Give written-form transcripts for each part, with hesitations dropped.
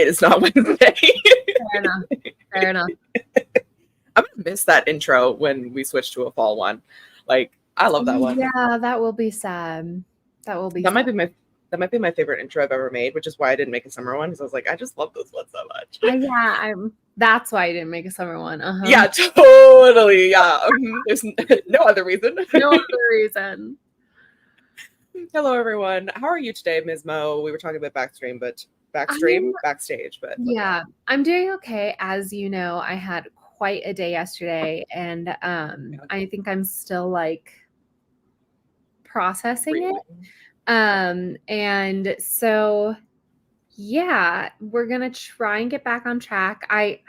is not Wednesday. Fair enough. Fair enough. I'm gonna miss that intro when we switch to a fall one. Like, I love that one. Yeah, that will be sad. That might be my favorite intro I've ever made, which is why I didn't make a summer one, because I was like, I just love this one so much. That's why I didn't make a summer one. Yeah, totally. Yeah. There's no other reason. No other reason. Hello, everyone. How are you today, Ms. Mo? We were talking about backstage, but yeah, I'm doing okay. As you know, I had quite a day yesterday, and I think I'm still like processing it. And so yeah, we're gonna try and get back on track. We're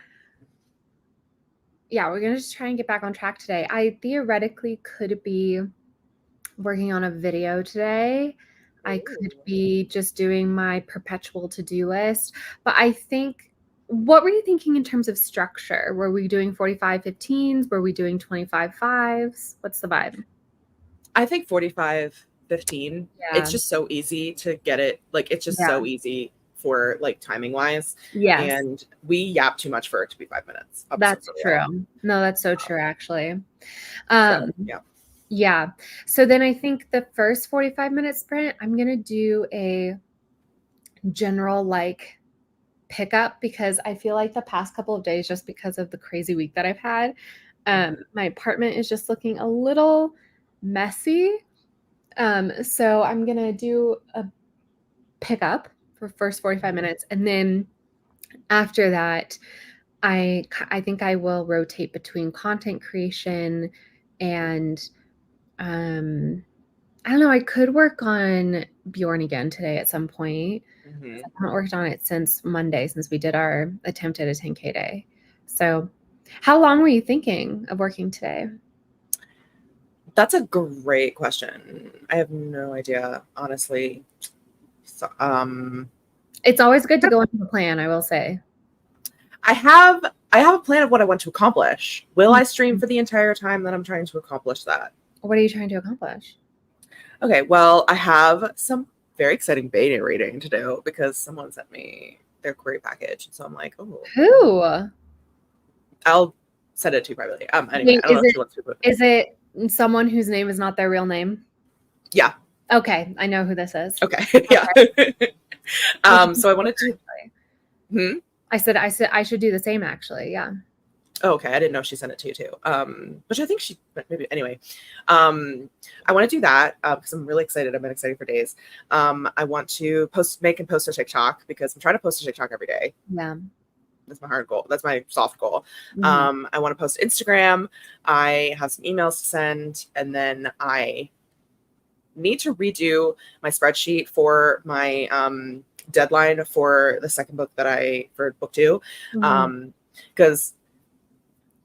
gonna just try and get back on track today. I theoretically could be working on a video today. I could be just doing my perpetual to-do list. But I think, what were you thinking in terms of structure? Were we doing 45-15s? Were we doing 25-5s? What's the vibe? I think 45-15. Yeah. It's just so easy to get it. Like, it's just so easy for like timing wise. Yes. And we yap too much for it to be 5 minutes. That's true. No, that's so true, actually. Yeah. So then I think the first 45-minute sprint, I'm going to do a general like pickup, because I feel like the past couple of days, just because of the crazy week that I've had, my apartment is just looking a little messy. So I'm going to do a pickup for first 45 minutes. And then after that, I think I will rotate between content creation and I don't know. I could work on Bjorn again today at some point. I haven't worked on it since Monday, since we did our attempt at a 10K day. So how long were you thinking of working today? That's a great question. I have no idea, honestly. So, it's always good to go into the plan, I will say. I have a plan of what I want to accomplish. Will I stream for the entire time that I'm trying to accomplish that? What are you trying to accomplish? Okay, well, I have some very exciting beta reading to do because someone sent me their query package. So I'm like, oh. Who? I'll send it to you privately. Anyway, I don't know if she wants to put it. Is it someone whose name is not their real name? Yeah. Okay, I know who this is. Okay, yeah. So I wanted to. I said I should do the same, actually. Yeah. Oh, okay. I didn't know she sent it to you too. Which I think she maybe anyway. I want to do that because I'm really excited. I've been excited for days. I want to make and post a TikTok because I'm trying to post a TikTok every day. Yeah. That's my hard goal. That's my soft goal. I want to post Instagram. I have some emails to send, and then I need to redo my spreadsheet for my deadline for the second book for book 2. Because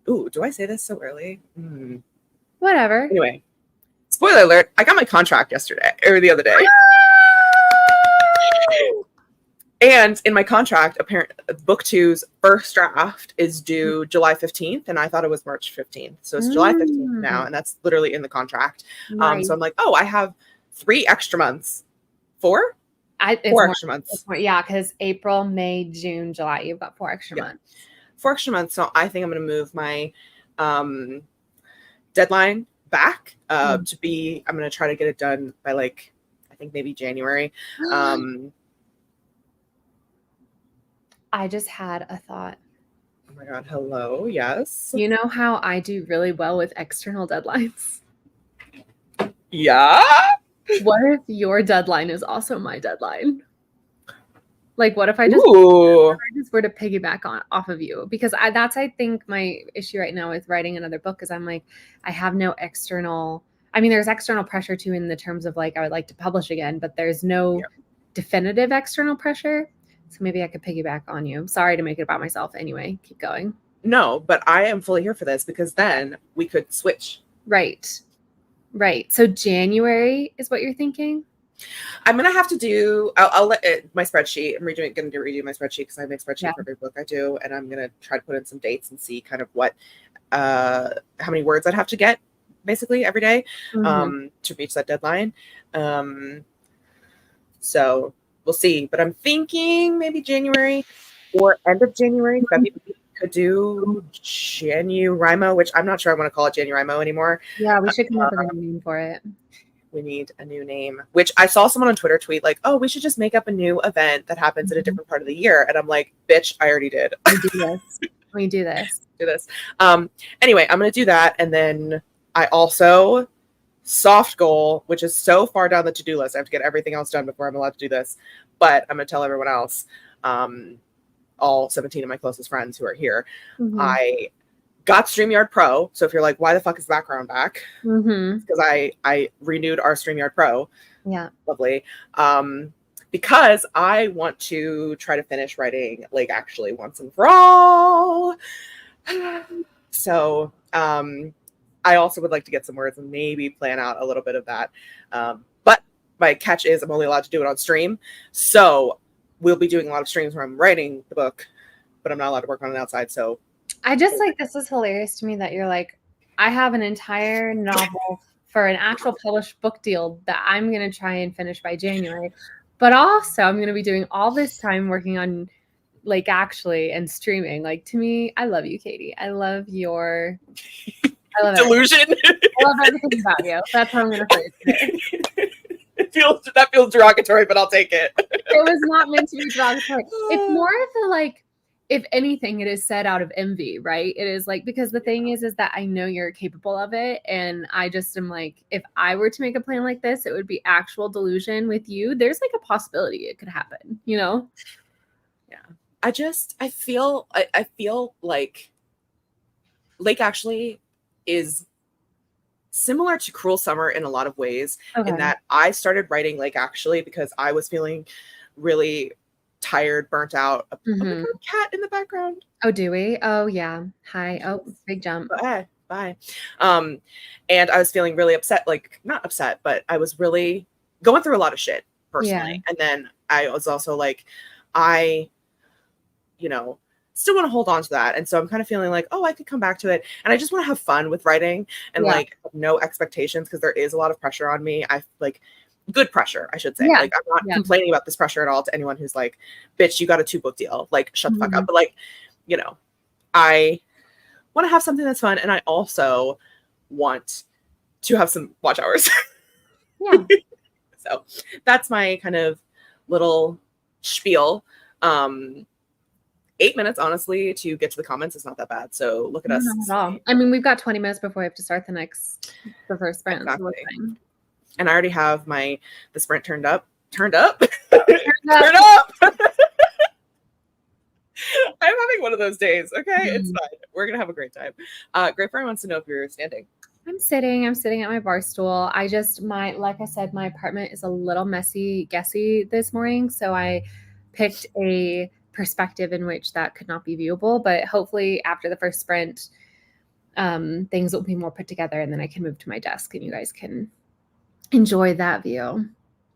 ooh, do I say this so early? Whatever. Anyway, spoiler alert, I got my contract the other day. And in my contract, book 2's first draft is due July 15th, and I thought it was March 15th. So it's July 15th now, and that's literally in the contract. Right. So I'm like, oh, I have 3 extra months. 4? 4 extra months. Yeah, because April, May, June, July, you've got 4 extra months. 4 extra months. So I think I'm going to move my deadline back I'm going to try to get it done by I think maybe January. I just had a thought. Oh my God. Hello. Yes. You know how I do really well with external deadlines? Yeah. What if your deadline is also my deadline? Like, what if I just were to piggyback off of you? Because that's, I think, my issue right now with writing another book is I'm like, I have no external. I mean, there's external pressure too in the terms of like, I would like to publish again, but there's no definitive external pressure. So maybe I could piggyback on you. Sorry to make it about myself. Anyway, keep going. No, but I am fully here for this because then we could switch. Right. So January is what you're thinking? I'm going to have to do, I'll let my spreadsheet. I'm going to redo my spreadsheet because I make spreadsheet for every book I do. And I'm going to try to put in some dates and see kind of how many words I'd have to get basically every day to reach that deadline. So we'll see, but I'm thinking maybe January. or end of January, February. Could do Januarimo, which I'm not sure I want to call it Januarimo anymore. Yeah, we should come up with a name for it. We need a new name, which I saw someone on Twitter tweet like, oh, we should just make up a new event that happens in a different part of the year. And I'm like, bitch, I already did. We do this. We do this. Do this. Anyway, I'm going to do that. And then I also soft goal, which is so far down the to-do list. I have to get everything else done before I'm allowed to do this. But I'm going to tell everyone else, all 17 of my closest friends who are here, I got StreamYard Pro. So if you're like, why the fuck is the background back? Because I renewed our StreamYard Pro. Yeah. Lovely. Because I want to try to finish writing like actually once and for all. So I also would like to get some words and maybe plan out a little bit of that. But my catch is I'm only allowed to do it on stream. So we'll be doing a lot of streams where I'm writing the book, but I'm not allowed to work on it outside. So I just like, this is hilarious to me that you're like, I have an entire novel for an actual published book deal that I'm going to try and finish by January. But also I'm going to be doing all this time working on like actually and streaming. Like, to me, I love you, Katie. I love your delusion. I love everything about you. That's how I'm going to phrase it. That feels derogatory, but I'll take it. It was not meant to be derogatory. It's more of the like, if anything, it is said out of envy, right? It is like, because the thing is that I know you're capable of it. And I just am like, if I were to make a plan like this, it would be actual delusion with you. There's like a possibility it could happen, you know? Yeah. I feel like Lake Actually is similar to Cruel Summer in a lot of ways, in that I started writing Lake Actually because I was feeling really tired, burnt out. Oh my God, cat in the background. Oh, do we? Oh, yeah. Hi. Oh, big jump. Bye. Bye. And I was feeling really upset, like not upset, but I was really going through a lot of shit personally. And then I was also like, still want to hold on to that. And so I'm kind of feeling like, oh, I could come back to it. And I just want to have fun with writing and like no expectations, because there is a lot of pressure on me. I like good pressure, I should say. Like, I'm not complaining about this pressure at all to anyone who's like, bitch, you got a 2-book deal. Like, shut the fuck up. But like, I want to have something that's fun. And I also want to have some watch hours. So that's my kind of little spiel. 8 minutes, honestly, to get to the comments is not that bad. So look at us. Not at all. I mean, we've got 20 minutes before we have to start the first sprint. Exactly. And I already have the sprint turned up. Turn up. I'm having one of those days. Okay. It's fine. We're going to have a great time. Great Friend wants to know if you're standing. I'm sitting at my bar stool. Like I said, my apartment is a little messy, guessy this morning. So I picked a perspective in which that could not be viewable, but hopefully after the first sprint, things will be more put together, and then I can move to my desk and you guys can enjoy that view.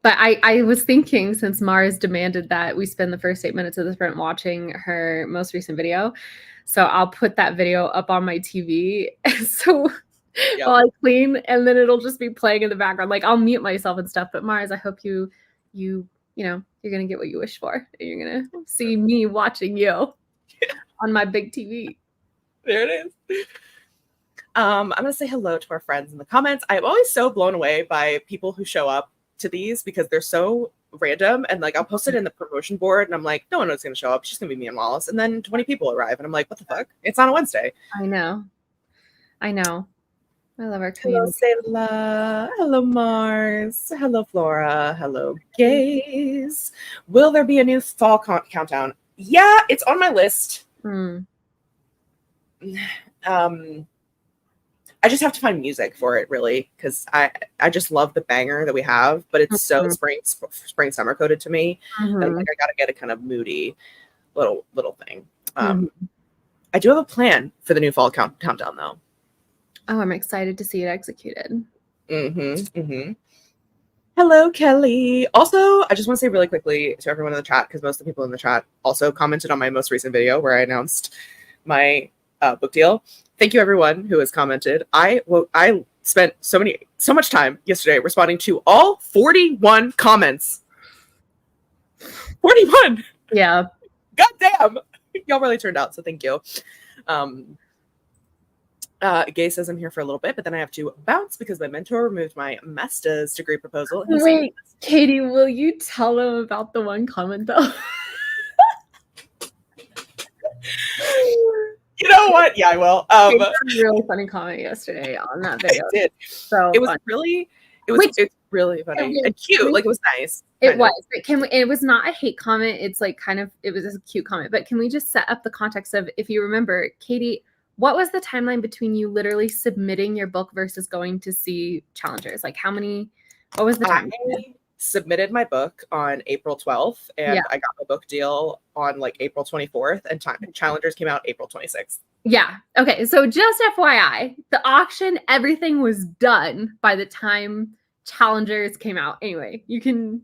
But I was thinking, since Mars demanded that we spend the first 8 minutes of the sprint watching her most recent video, so I'll put that video up on my TV so while I clean, and then it'll just be playing in the background. Like, I'll mute myself and stuff, but Mars, I hope you you're going to get what you wish for. You're going to see me watching you on my big TV. There it is. I'm going to say hello to our friends in the comments. I'm always so blown away by people who show up to these because they're so random. And like, I'll post it in the promotion board and I'm like, no one knows going to show up. It's just going to be me and Wallis. And then 20 people arrive. And I'm like, what the fuck? It's on a Wednesday. I know. I love our community. Hello, Selah. Hello, Mars. Hello, Flora. Hello, Gaze. Will there be a new fall countdown? Yeah, it's on my list. I just have to find music for it, really, because I just love the banger that we have, but it's so spring summer coded to me. And like, I gotta get a kind of moody little thing. I do have a plan for the new fall countdown, though. Oh, I'm excited to see it executed. Hello, Kelly. Also, I just want to say really quickly to everyone in the chat, because most of the people in the chat also commented on my most recent video where I announced my book deal. Thank you, everyone who has commented. I spent so much time yesterday responding to all 41 comments. 41. Yeah. God damn. y'all really turned out. So thank you. Gay says I'm here for a little bit, but then I have to bounce because my mentor removed my master's degree proposal. Wait, Katie, will you tell them about the one comment though? You know what? Yeah, I will. A really funny comment yesterday on that video. I did. So it was really really funny and cute. Like, it was nice. It was. But it was not a hate comment. It's like it was a cute comment. But can we just set up the context of, if you remember, Katie, what was the timeline between you literally submitting your book versus going to see challengers? Like, what was the time? I submitted my book on April 12th, and I got my book deal on like April 24th, and challengers came out April 26th. Yeah. Okay. So just FYI, the auction, everything was done by the time challengers came out. Anyway, you can.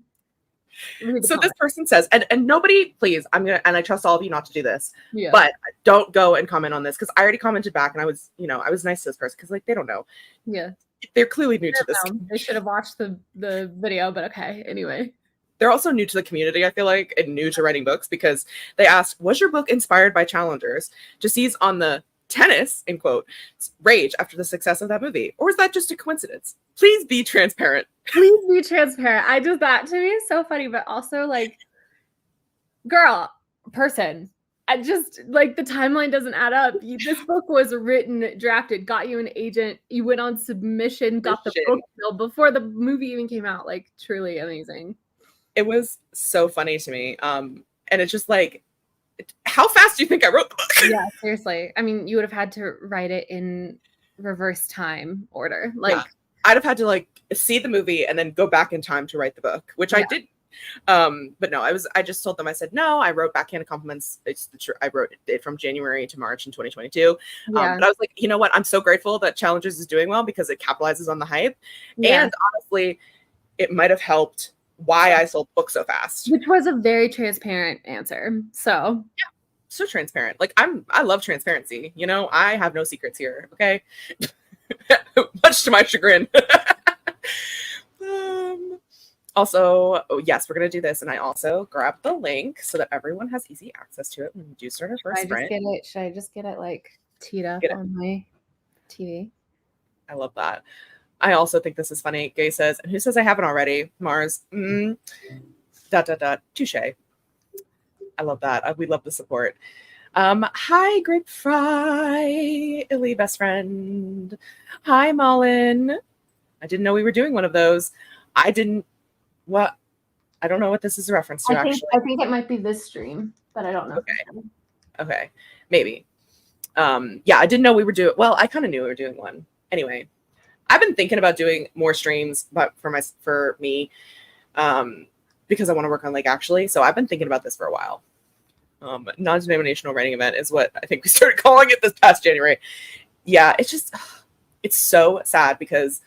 So this person says, and nobody, please, and I trust all of you not to do this, but don't go and comment on this, because I already commented back, and I was nice to this person, because like, they don't know. Yeah. They're clearly new to this. They should have watched the video, but okay. Anyway. They're also new to the community, I feel like, and new to writing books, because they asked, was your book inspired by challengers? To seize on the tennis, in quote, rage after the success of that movie? Or is that just a coincidence? Please be transparent. Please be transparent. That to me is so funny, but also like, girl, person, I just like, the timeline doesn't add up. This book was written, drafted, got you an agent, you went on submission, got the book deal before the movie even came out. Like, truly amazing. It was so funny to me. And it's just like, how fast do you think I wrote the book? Yeah, seriously. I mean, you would have had to write it in reverse time order. Like, I'd have had to like see the movie and then go back in time to write the book, which I did. But no, I just told them, I said, no, I wrote Backhanded Compliments. I wrote it from January to March in 2022. But I was like, you know what? I'm so grateful that Challengers is doing well, because it capitalizes on the hype. And honestly, it might have helped why I sold the book so fast. Which was a very transparent answer. So yeah, so transparent. Like, I love transparency. I have no secrets here. Okay. Much to my chagrin. Also, yes, we're going to do this. And I also grabbed the link so that everyone has easy access to it when we do start our first sprint. Should I just get it like teed up on my TV? I love that. I also think this is funny. Gay says, and who says I haven't already? Mars. Touche. I love that. We love the support. Hi, Grape Fry, Illy best friend. Hi, Mullen. I didn't know we were doing one of those. I didn't. What? I don't know what this is a reference to, actually. I think it might be this stream, but I don't know. Okay. Maybe. Yeah, I didn't know we were doing. Well, I kind of knew we were doing one. Anyway, I've been thinking about doing more streams, but for me, because I want to work on Lake Actually. So I've been thinking about this for a while. Non-denominational writing event is what I think we started calling it this past January. Yeah, it's so sad, because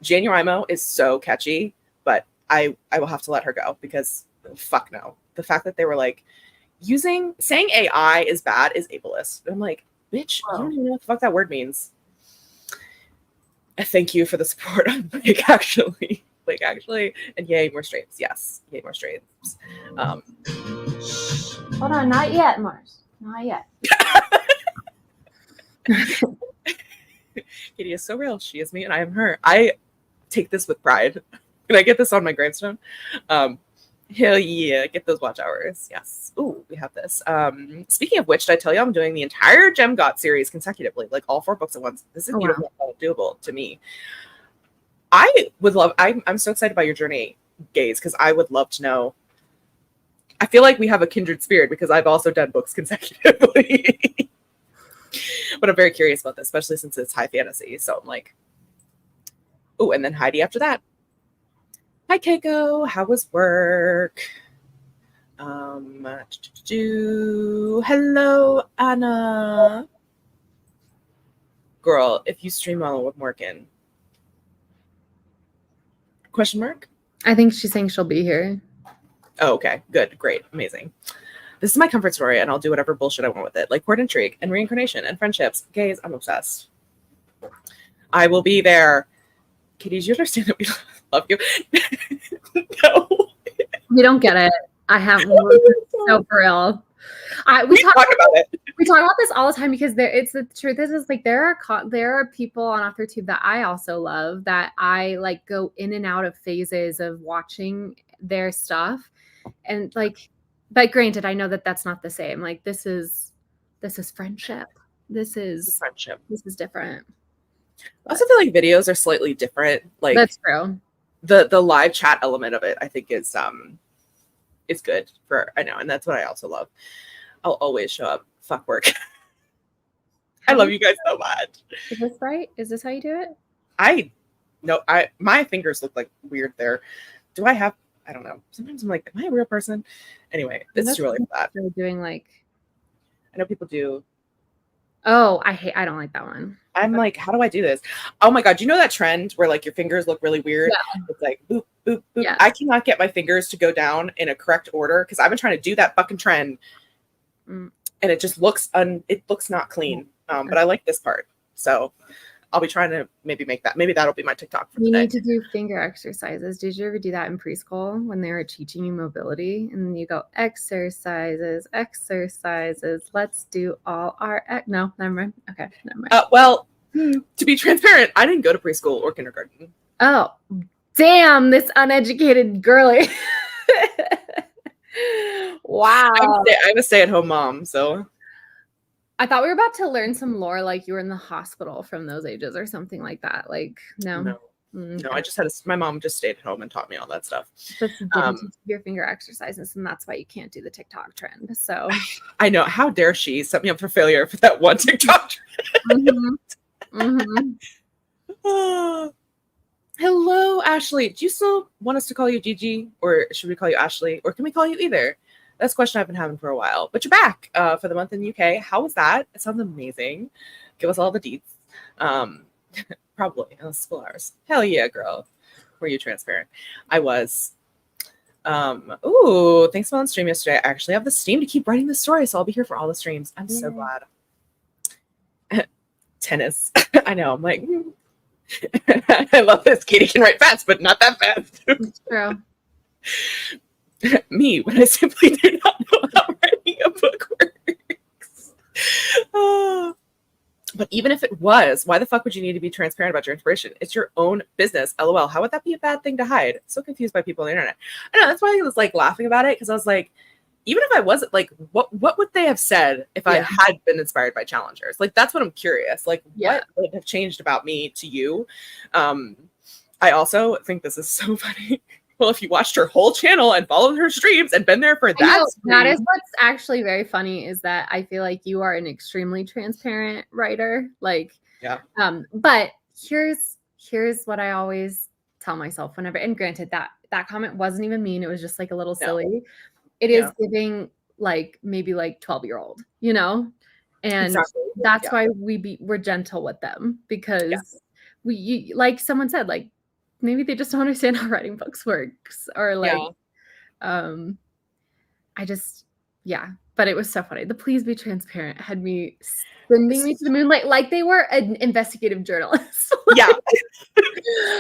January is so catchy, but I will have to let her go, because fuck no. The fact that they were like saying AI is bad is ableist. I'm like, bitch, you don't even know what the fuck that word means. Thank you for the support on Lake Actually. Lake Actually, and yay, more streams. Yes, yay, more streams. Hold on, not yet, Mars. Not yet. Katie is so real. She is me, and I am her. I take this with pride. Can I get this on my gravestone? Hell yeah, get those watch hours. Yes. Ooh, we have this. Speaking of which, did I tell you I'm doing the entire Gem Got series consecutively, like all 4 books at once? This is doable to me. I would love, I'm so excited about your journey, Gaze, because I would love to know. I feel like we have a kindred spirit, because I've also done books consecutively. But I'm very curious about this, especially since it's high fantasy. So I'm like, oh, and then Heidi after that. Hi, Keiko. How was work? Hello, Anna. Girl, if you stream while I'm working. Question mark? I think she's saying she'll be here. Oh, okay. Good. Great. Amazing. This is my comfort story, and I'll do whatever bullshit I want with it. Like court intrigue and reincarnation and friendships. Gays, I'm obsessed. I will be there. Katie, do you understand that we love you? No. We don't get it. I have so for real. We talk talk about it. We talk about this all the time because the truth is like there are people on AuthorTube that I also love that I like go in and out of phases of watching their stuff, and like, but granted, I know that that's not the same. Like this is friendship. This is Friendship. This is different. I also feel like videos are slightly different. Like That's true. The live chat element of it, I think is good for, I know, and that's what I also love. I'll always show up. Fuck work. I love you guys so much. Is this right? Is this how you do it? My fingers look like weird there. Do I have, I don't know. Sometimes I'm like, am I a real person? Anyway, this is really bad. Doing like, I know people do. Oh, I don't like that one. I'm like, how do I do this? Oh my God. Do you know that trend where like your fingers look really weird? Yeah. It's like boop, boop, boop. Yeah. I cannot get my fingers to go down in a correct order because I've been trying to do that fucking trend. And it just looks not clean. But I like this part. So I'll be trying to maybe make that. Maybe that'll be my TikTok for today. You need to do finger exercises. Did you ever do that in preschool when they were teaching you mobility? And then you go, exercises. Let's do all our... No, never mind. Okay, never mind. Well, to be transparent, I didn't go to preschool or kindergarten. Oh, damn, this uneducated girly. Wow. I'm a stay-at-home mom, so... I thought we were about to learn some lore, like you were in the hospital from those ages or something like that. Like, no. No, I just had my mom just stayed at home and taught me all that stuff. But you didn't teach your finger exercises, and that's why you can't do the TikTok trend. So I know. How dare she set me up for failure for that one TikTok trend? Hello, Ashley. Do you still want us to call you Gigi, or should we call you Ashley, or can we call you either? That's a question I've been having for a while. But you're back for the month in the UK. How was that? It sounds amazing. Give us all the deets. Probably school hours. Hell yeah, girl. Were you transparent? I was. Thanks for on stream yesterday. I actually have the steam to keep writing the story, so I'll be here for all the streams. I'm so glad. Tennis. I know. I'm like, I love this. Katie can write fast, but not that fast. It's true. Me, when I simply do not know how writing a book works. But even if it was, why the fuck would you need to be transparent about your inspiration? It's your own business. LOL. How would that be a bad thing to hide? So confused by people on the internet. I know, that's why I was like laughing about it, because I was like, even if I wasn't, like, what would they have said if I had been inspired by challengers? Like, that's what I'm curious. Like, what would have changed about me to you? I also think this is so funny. Well, if you watched her whole channel and followed her streams and been there for that is what's actually very funny, is that I feel like you are an extremely transparent writer. Like, but here's what I always tell myself whenever, and granted that comment wasn't even mean. It was just like a little silly. It is giving like maybe like 12-year-old, you know? And that's why we're gentle with them, because like someone said, like, maybe they just don't understand how writing books works, or like, but it was so funny. The please be transparent had me sending me to the moon, like they were an investigative journalist. Like,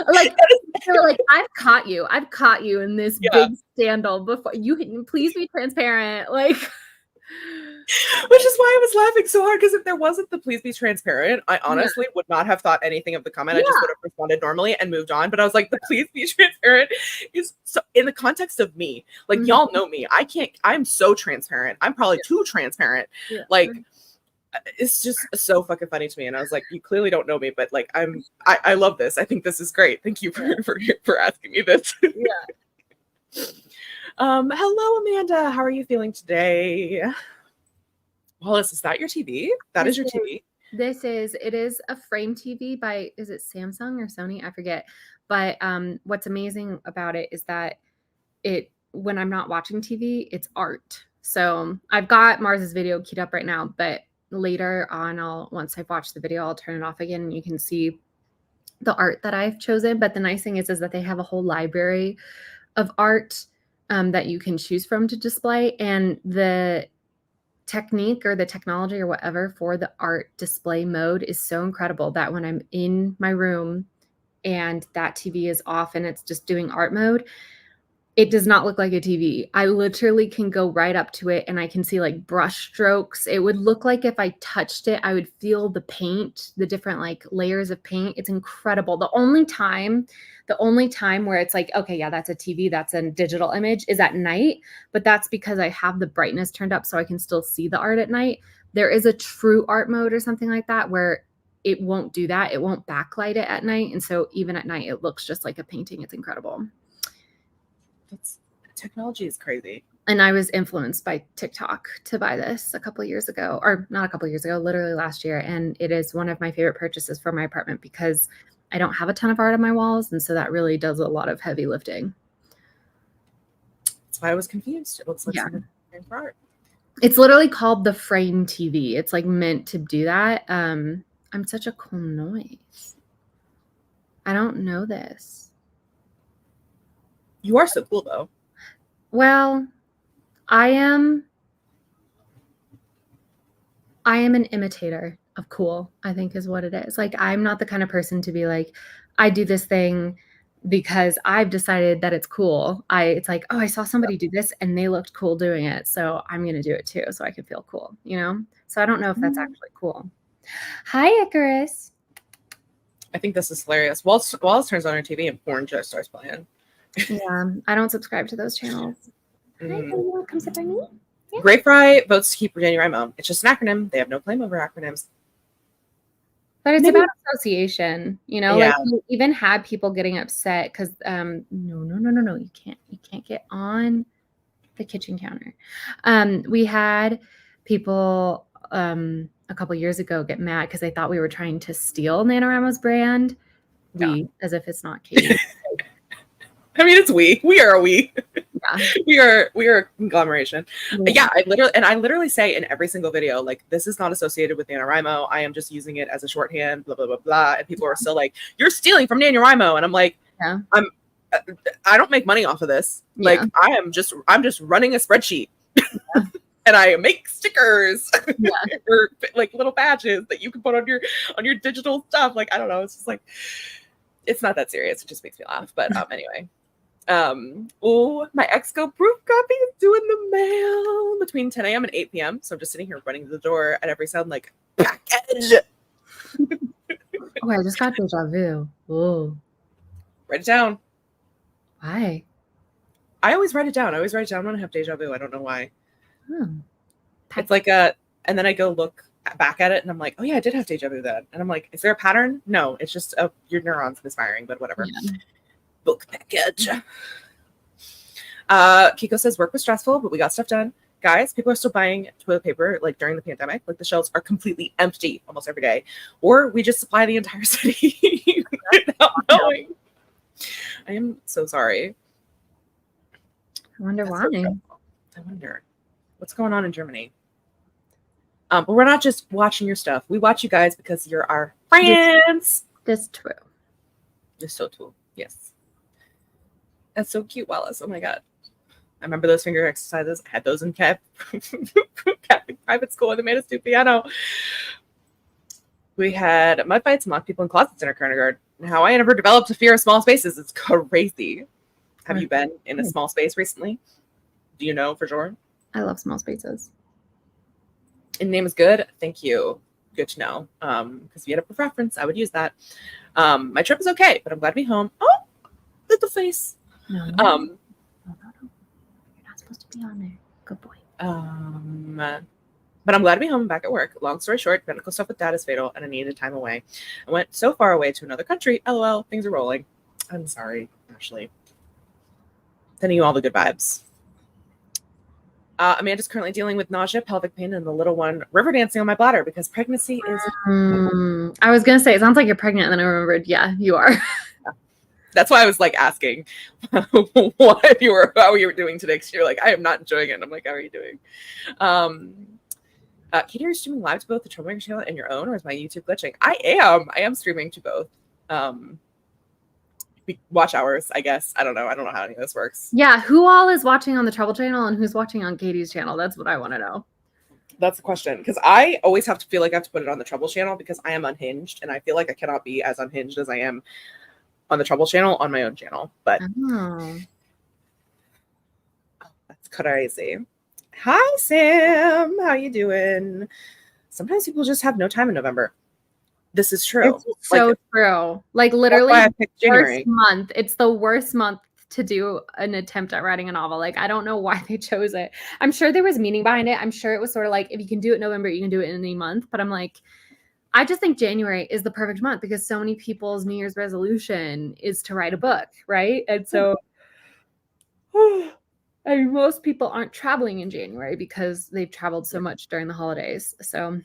like they were like, I've caught you in this big scandal before. You please be transparent, like. Which is why I was laughing so hard, because if there wasn't the please be transparent, I honestly would not have thought anything of the comment. I just would have responded normally and moved on. But I was like, the please be transparent is so, in the context of me, like, y'all know me. I'm so transparent. I'm probably too transparent. Like, it's just so fucking funny to me. And I was like, you clearly don't know me, but like, I love this. I think this is great. Thank you for asking me this. Hello, Amanda. How are you feeling today? Wallis, is that your TV? That is your TV. It is a frame TV by, is it Samsung or Sony? I forget. But what's amazing about it is that when I'm not watching TV, it's art. So I've got Mars's video queued up right now, but later on, once I've watched the video, I'll turn it off again and you can see the art that I've chosen. But the nice thing is that they have a whole library of art that you can choose from to display. And the technique or the technology or whatever for the art display mode is so incredible that when I'm in my room and that TV is off and it's just doing art mode, It does not look like a TV. I literally can go right up to it and I can see like brush strokes. It would look like if I touched it, I would feel the paint, the different like layers of paint. It's incredible. The only time where it's like, okay, yeah, that's a TV, that's a digital image is at night, but that's because I have the brightness turned up so I can still see the art at night. There is a true art mode or something like that where it won't do that. It won't backlight it at night. And so even at night, it looks just like a painting. It's incredible. Technology is crazy. And I was influenced by TikTok to buy this a couple of years ago, or not a couple of years ago, literally last year. And it is one of my favorite purchases for my apartment because I don't have a ton of art on my walls. And so that really does a lot of heavy lifting. That's why I was confused. It looks like something for art. It's literally called the frame TV. It's like meant to do that. I'm such a cool noise. I don't know this. You are so cool though. Well, I am an imitator of cool, I think is what it is. Like, I'm not the kind of person to be like, I do this thing because I've decided that it's cool. It's like, oh, I saw somebody do this and they looked cool doing it, so I'm going to do it too so I can feel cool, you know? So I don't know if that's actually cool. Hi, Icarus. I think this is hilarious. Wallace turns on her TV and porn just starts playing. Yeah, I don't subscribe to those channels. Hi, you want to come sit by me? Yeah. Great Fry votes to keep Virginia Rimo. It's just an acronym. They have no claim over acronyms. But it's about association, you know. Yeah. Like you even had people getting upset because no, you can't get on the kitchen counter. We had people a couple years ago get mad because they thought we were trying to steal NaNoWriMo's brand. As if it's not Katie. I mean, it's we. We are a we. Yeah. we are a conglomeration. Yeah, I literally say in every single video, like, this is not associated with NaNoWriMo. I am just using it as a shorthand, blah, blah, blah, blah. And people are still like, you're stealing from NaNoWriMo. And I'm like, I don't make money off of this. Like, I'm just running a spreadsheet. Yeah. And I make stickers or like little badges that you can put on your digital stuff. Like, I don't know. It's just like, it's not that serious. It just makes me laugh. But anyway. My Exco proof copy is due in the mail between 10 a.m. and 8 p.m. So I'm just sitting here running to the door at every sound like, package. Oh, I just got deja vu. Oh. Write it down. Why? I always write it down. When I have deja vu. I don't know why. It's like and then I go look back at it and I'm like, oh yeah, I did have deja vu then. And I'm like, is there a pattern? No, it's just your neurons misfiring, but whatever. Yeah. Book package. Kiko says work was stressful, but we got stuff done. Guys, people are still buying toilet paper like during the pandemic. Like, the shelves are completely empty almost every day. Or we just supply the entire city without knowing. I am so sorry. I wonder why. I wonder what's going on in Germany. But we're not just watching your stuff. We watch you guys because you're our friends. That's true. It's so true. Yes. That's so cute, Wallis. Oh my God. I remember those finger exercises. I had those in Catholic private school, and they made us do piano. We had mud fights and locked people in closets in our kindergarten. How I never developed a fear of small spaces. It's crazy. Have you been in a small space recently? Do you know for sure? I love small spaces. And name is good. Thank you. Good to know. Because if you had a preference, I would use that. My trip is okay, but I'm glad to be home. Oh, little face. No. You're not supposed to be on there. Good boy. But I'm glad to be home and back at work. Long story short, medical stuff with dad is fatal, and I needed time away. I went so far away to another country. LOL, things are rolling. I'm sorry, Ashley. Sending you all the good vibes. Amanda's currently dealing with nausea, pelvic pain, and the little one river dancing on my bladder because pregnancy is... I was going to say, it sounds like you're pregnant, and then I remembered, yeah, you are. That's why I was like asking how you were doing today, because you're like, I am not enjoying it. And I'm like, how are you doing? Katie, are you streaming live to both the Troublemaker channel and your own, or is my YouTube glitching? I am streaming to both. Watch hours, I guess. I don't know how any of this works. Yeah, who all is watching on the Trouble channel and who's watching on Katie's channel? That's what I want to know. That's the question, because I always have to feel like I have to put it on the Trouble channel because I am unhinged, and I feel like I cannot be as unhinged as I am on the Trouble channel on my own channel. But crazy. Hi, Sam. How you doing? Sometimes people just have no time in November. This is true. This is so true. Like literally I picked January. worst month. It's the worst month to do an attempt at writing a novel. Like I don't know why they chose it. I'm sure there was meaning behind it. I'm sure it was sort of like if you can do it in November, you can do it in any month. But I'm like, I just think January is the perfect month because so many people's New Year's resolution is to write a book, right? And so I mean, most people aren't traveling in January because they've traveled so much during the holidays. So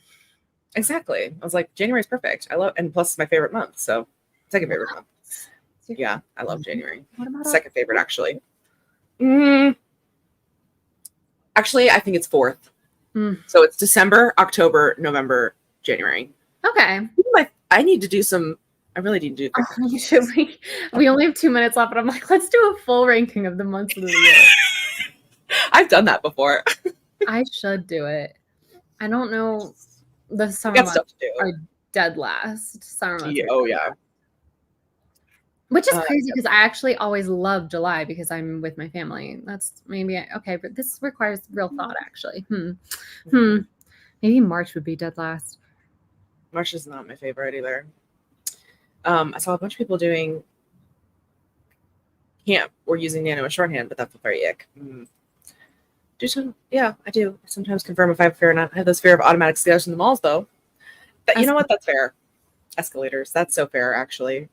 exactly. I was like, January is perfect. I love, and plus it's my favorite month. So second favorite month. Yeah, I love January. What about second favorite, actually. Actually, I think it's fourth. So it's December, October, November, January. Okay. I need to do some. I really need to do. Should we? We only have 2 minutes left, but I'm like, let's do a full ranking of the months of the year. I've done that before. I should do it. I don't know. The summer months are dead last. Summer months. Oh yeah. Which is crazy because I actually always love July because I'm with my family. That's maybe okay, but this requires real thought actually. Maybe March would be dead last. March is not my favorite either. I saw a bunch of people doing camp or using Nano as shorthand, but that's very ick. Yeah, I do sometimes confirm if I have fear or not. I have this fear of automatic stairs in the malls, though. But you know what? That's fair. Escalators. That's so fair, actually.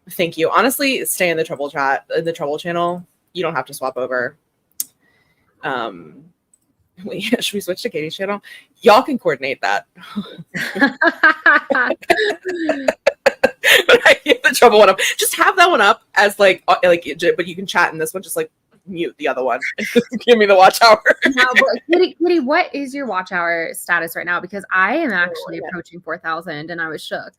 Thank you. Honestly, stay in the trouble chat, in the trouble channel. You don't have to swap over. Should we switch to Katie's channel? Y'all can coordinate that. But I get the trouble one up. Just have that one up as like, but you can chat in this one. Just like mute the other one. Give me the watch hour. Now, Katie, what is your watch hour status right now? Because I am actually approaching 4,000, and I was shook.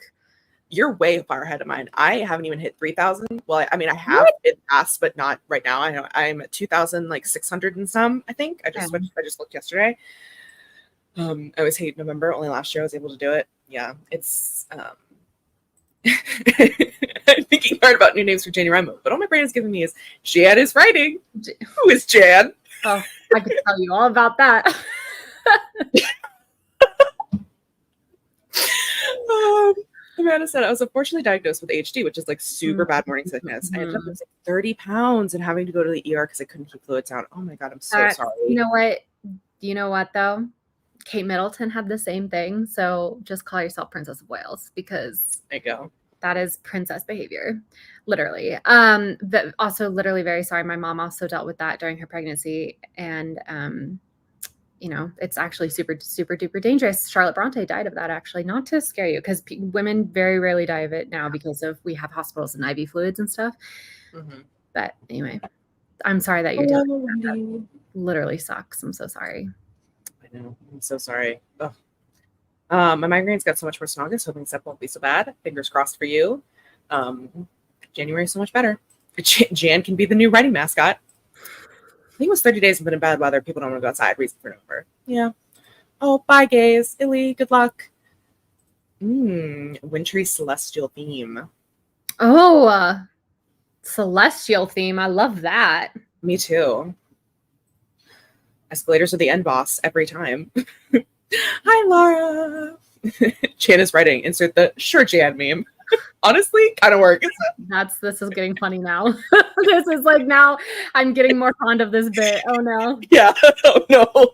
You're way far ahead of mine. I haven't even hit 3,000. Well, I mean, I have in the past, but not right now. I know I'm at 2,600 and some. I think I just switched. I just looked yesterday. I always hate November. Only last year I was able to do it. Yeah, it's. I'm thinking hard about new names for January, but all my brain is giving me is Jan is writing. Who is Jan? Oh, I could tell you all about that. Amanda said I was unfortunately diagnosed with ADHD, which is like super bad morning sickness. I ended up losing 30 pounds and having to go to the ER because I couldn't keep fluids down. Oh my God, I'm so sorry. You know what? You know what though? Kate Middleton had the same thing. So just call yourself Princess of Wales because there you go. That is princess behavior, literally. But also literally very sorry. My mom also dealt with that during her pregnancy. And, you know, it's actually super, super duper dangerous. Charlotte Bronte died of that, actually, not to scare you, because women very rarely die of it now because of we have hospitals and IV fluids and stuff. But anyway, I'm sorry that you're dealing with that. That literally sucks. I'm so sorry. I know. I'm so sorry. Ugh. My migraines got so much worse in August, hoping Sep won't be so bad. Fingers crossed for you. January is so much better. Jan can be the new writing mascot. I think it was 30 days have been in bad weather. People don't want to go outside. Reason for November. Yeah. Oh, bye, gays. Illy, good luck. Wintry celestial theme. Oh, celestial theme. I love that. Me too. Escalators are the end boss every time. Hi, Laura. Jan is writing. Insert the sure Jan meme. Honestly, kind of works. This is getting funny now. This is like now I'm getting more fond of this bit. Oh no. Yeah. Oh no.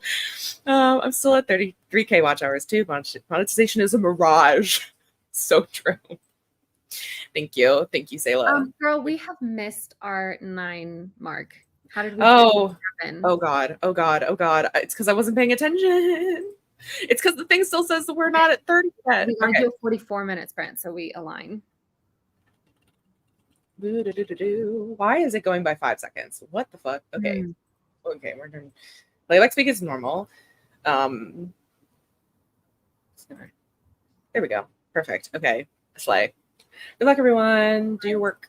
I'm still at 33K watch hours too. Monetization is a mirage. So true. Thank you. Thank you, Sayla. Girl, we have missed our 9 mark. How did we happen? Oh God. Oh God. Oh God. It's because I wasn't paying attention. It's because the thing still says that we're not at 30 yet. We want to do a 44-minute sprint, so we align. Why is it going by 5 seconds? What the fuck? Okay. Okay, we're done. Playback speed is normal. There we go. Perfect. Okay. Slay. Good luck, everyone. Do your work.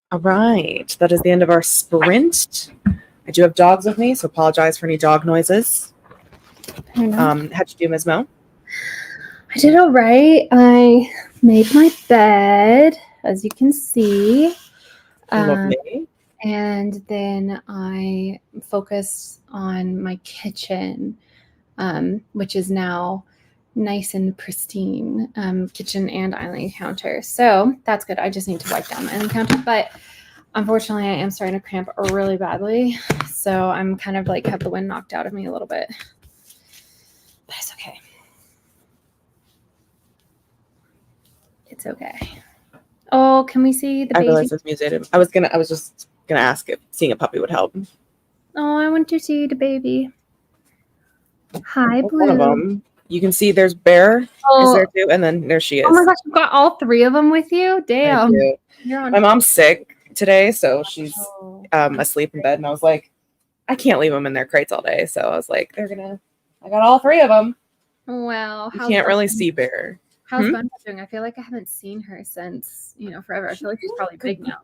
All right, that is the end of our sprint. I do have dogs with me, so apologize for any dog noises. How'd you do, Ms. Mo? I did all right. I made my bed, as you can see. Lovely. And then I focused on my kitchen, which is now nice and pristine, kitchen and island counter. So that's good. I just need to wipe down the island counter. But unfortunately, I am starting to cramp really badly. So I'm kind of like have the wind knocked out of me a little bit. But it's okay. It's okay. Oh, can we see the baby? I realized it's muted. I was just gonna ask if seeing a puppy would help. Oh, I want to see the baby. Hi, Blue. One of them. You can see there's Bear is there too, and then there she is. Oh my gosh, you've got all three of them with you? Damn. My mom's sick today, so she's asleep in bed, and I was like, I can't leave them in their crates all day, so I was like, I got all three of them. Wow. You can't really see Bear. How's Bunny doing? I feel like I haven't seen her since, forever. I feel like she's probably big now.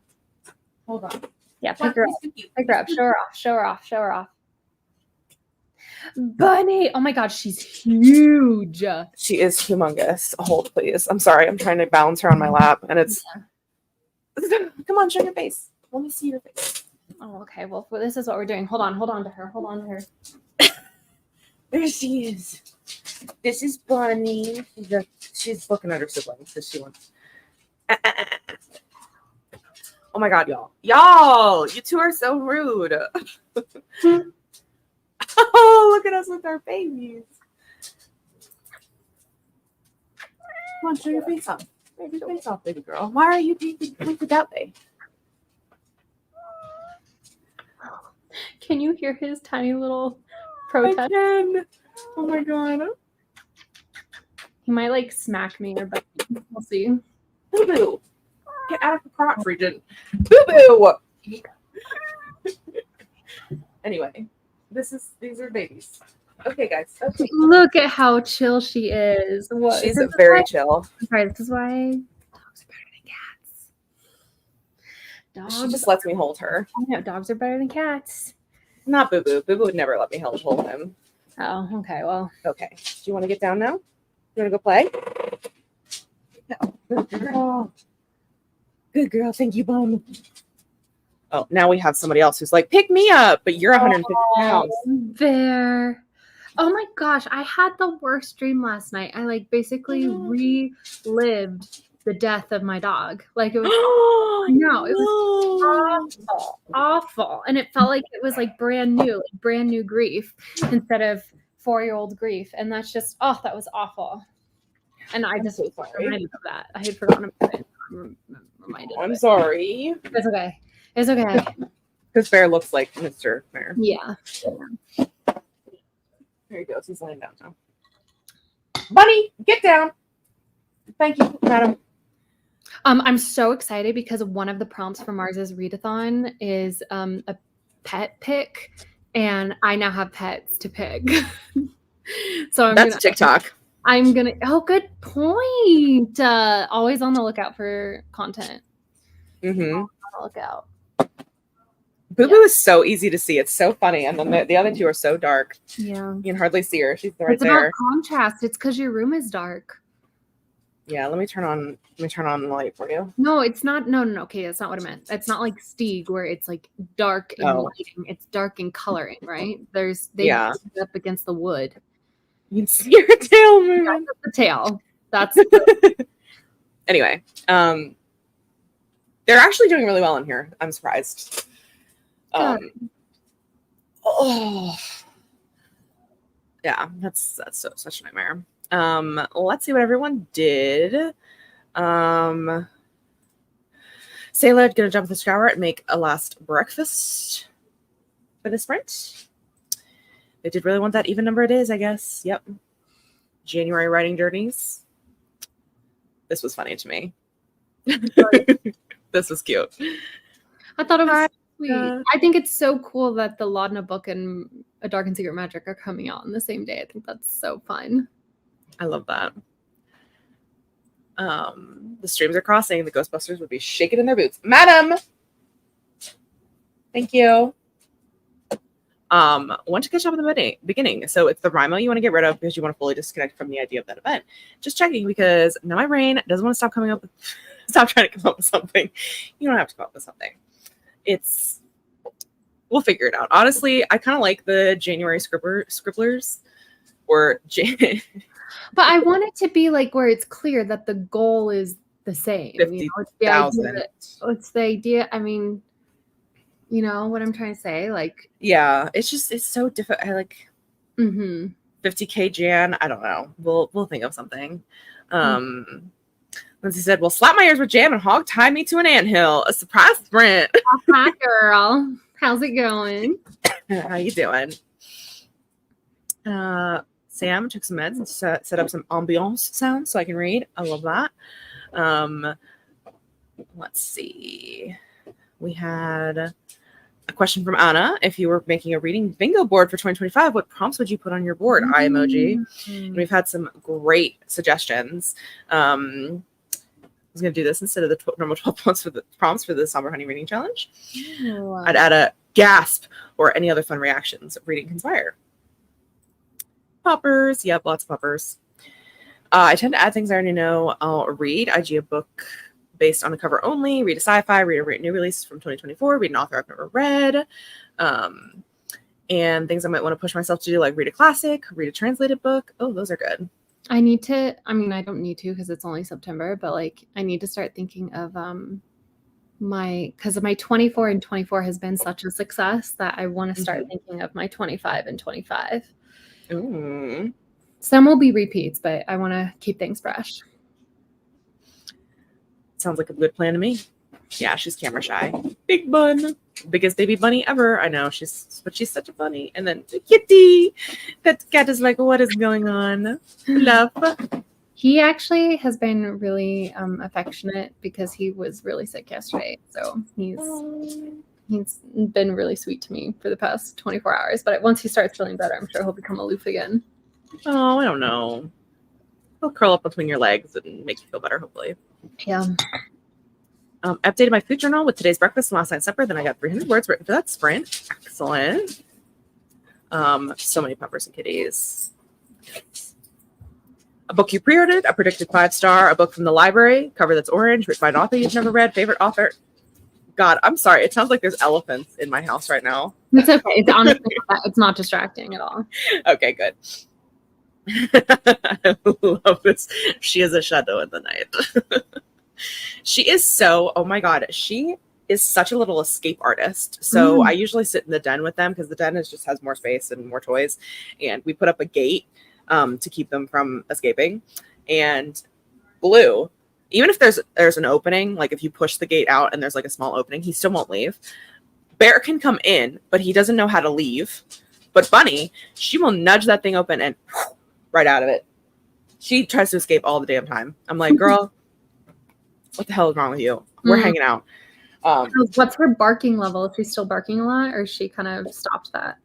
Hold on. Yeah, pick her up. Pick her up. Show her off. Show her off. Show her off. Bunny. Oh my God, she's huge. She is humongous. Hold, please. I'm sorry. I'm trying to balance her on my lap, and it's. Yeah. Come on, show your face. Let me see your face. Oh, okay. Well, this is what we're doing. Hold on to her. Hold on to her. There she is. This is Bunny. She's looking at her siblings because she wants. Oh my God, y'all, you two are so rude. Oh, look at us with our babies. Come on, show your face off. Show your face off, baby girl. Why are you being pointed that way? Can you hear his tiny little protest? I can. Oh my God. He might like smack me or bite me. We'll see. Boo boo. Get out of the crotch region. Boo boo. Anyway, these are babies. Okay, guys. Okay. Look at how chill she is. What? She's very chill. Sorry, this is why dogs are better than cats. She just lets me hold her. Yeah, dogs are better than cats. Not Boo Boo. Boo Boo would never let me hold him. Oh, okay. Well. Okay. Do you want to get down now? You want to go play? No. Good girl. Good girl. Thank you, Bum. Oh, now we have somebody else who's like, pick me up, but you're 150 pounds. There. Oh my gosh, I had the worst dream last night. I like basically relived the death of my dog. Like it was no, it was awful. And it felt like it was like brand new grief instead of 4-year-old grief. And that's just that was awful. And I just reminded of that. I had forgotten about it. I'm sorry. It's okay. It's okay. Because Bear looks like Mr. Bear. Yeah. There he goes. He's laying down now. Bunny, get down. Thank you, madam. I'm so excited because one of the prompts for Mars's readathon is a pet pick, and I now have pets to pick. So that's TikTok. I'm gonna. Oh, good point. Always on the lookout for content. Mm-hmm. On the lookout. Boo Boo is so easy to see. It's so funny, and then the other two are so dark. Yeah, you can hardly see her. She's right it's there. It's about contrast. It's because your room is dark. Yeah, let me turn on the light for you. No, it's not. No. Okay, that's not what I meant. It's not like Stieg where it's like dark in lighting. It's dark in coloring, right? They up against the wood. You can see your tail moving. That's the tail. That's anyway. They're actually doing really well in here. I'm surprised. Yeah, that's such a nightmare. Let's see what everyone did. Sayla gonna jump in the shower and make a last breakfast for the sprint. They did really want that even number it is, I guess. Yep. January writing journeys. This was funny to me. This was cute. I thought it was sweet. I think it's so cool that the Laudna book and A Dark and Secret Magic are coming out on the same day. I think that's so fun. I love that. The streams are crossing. The Ghostbusters would be shaking in their boots. Madam! Thank you. Want to catch up in the beginning. So it's the Rimo you want to get rid of because you want to fully disconnect from the idea of that event. Just checking because now my brain doesn't want to stop coming up with, stop trying to come up with something. You don't have to come up with something. We'll figure it out. Honestly, I kind of like the January scribblers or But I want it to be like where it's clear that the goal is the same. 50,000. It's the idea. I mean, you know what I'm trying to say? Like, yeah, it's so difficult. I like 50K Jan. I don't know. We'll think of something. Lindsay said, "Well, slap my ears with jam and hog tie me to an anthill. A surprise sprint." Hi, girl. How's it going? How you doing? Sam took some meds and set up some ambiance sounds so I can read. I love that. Let's see. We had a question from Anna. If you were making a reading bingo board for 2025, what prompts would you put on your board? Eye emoji. And we've had some great suggestions. I was going to do this instead of the normal 12 prompts for the Somber Honey Reading Challenge. Wow. I'd add a gasp or any other fun reactions reading can inspire. Poppers. Yep, lots of poppers. I tend to add things I already know I'll read. IG a book based on the cover only, read a sci-fi, read a new release from 2024, read an author I've never read, and things I might want to push myself to do, like read a classic, read a translated book. Oh, those are good. I don't need to because it's only September, but like I need to start thinking of because my 24 and 24 has been such a success that I want to start thinking of my 25 and 25. Ooh. Some will be repeats, but I want to keep things fresh. Sounds like a good plan to me. Yeah, she's camera shy. Big bun. Biggest baby bunny ever. I know, she's such a bunny. And then the kitty. That cat is like, what is going on? Love. He actually has been really affectionate because he was really sick yesterday. So he's been really sweet to me for the past 24 hours. But once he starts feeling better, I'm sure he'll become aloof again. Oh, I don't know. He'll curl up between your legs and make you feel better, hopefully. Yeah. Updated my food journal with today's breakfast and last night's supper. Then I got 300 words written for that sprint. Excellent. So many peppers and kitties. A book you pre-ordered, a predicted 5-star, a book from the library, cover that's orange, written by an author you've never read, favorite author. God, I'm sorry. It sounds like there's elephants in my house right now. It's okay. It's honestly it's not distracting at all. Okay, good. I love this. She is a shadow in the night. She is so, oh my God, she is such a little escape artist. So I usually sit in the den with them because the den just has more space and more toys. And we put up a gate to keep them from escaping. And Blue, even if there's an opening, like if you push the gate out and there's like a small opening, he still won't leave. Bear can come in, but he doesn't know how to leave. But Bunny, she will nudge that thing open and right out of it. She tries to escape all the damn time. I'm like, girl, what the hell is wrong with you? We're hanging out. What's her barking level? Is she still barking a lot, or she kind of stopped that?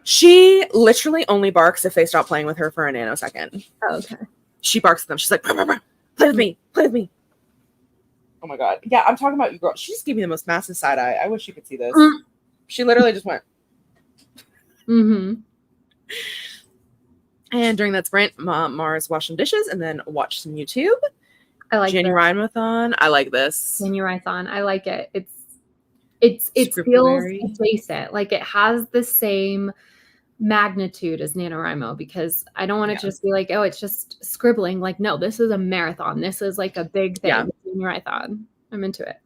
She literally only barks if they stop playing with her for a nanosecond. Oh, okay. She barks at them. She's like, "Brr, brr, brr. Play with me. Play with me." Oh my God. Yeah, I'm talking about you, girl. She just gave me the most massive side eye. I wish you could see this. She literally just went. And during that sprint, Mars washed some dishes and then watched some YouTube. I like January-thon. I like this. January-thon. I like it. It feels adjacent. Like it has the same magnitude as NaNoWriMo because I don't want to just be like, oh, it's just scribbling. Like, no, this is a marathon. This is like a big thing. Yeah. January-thon. I'm into it.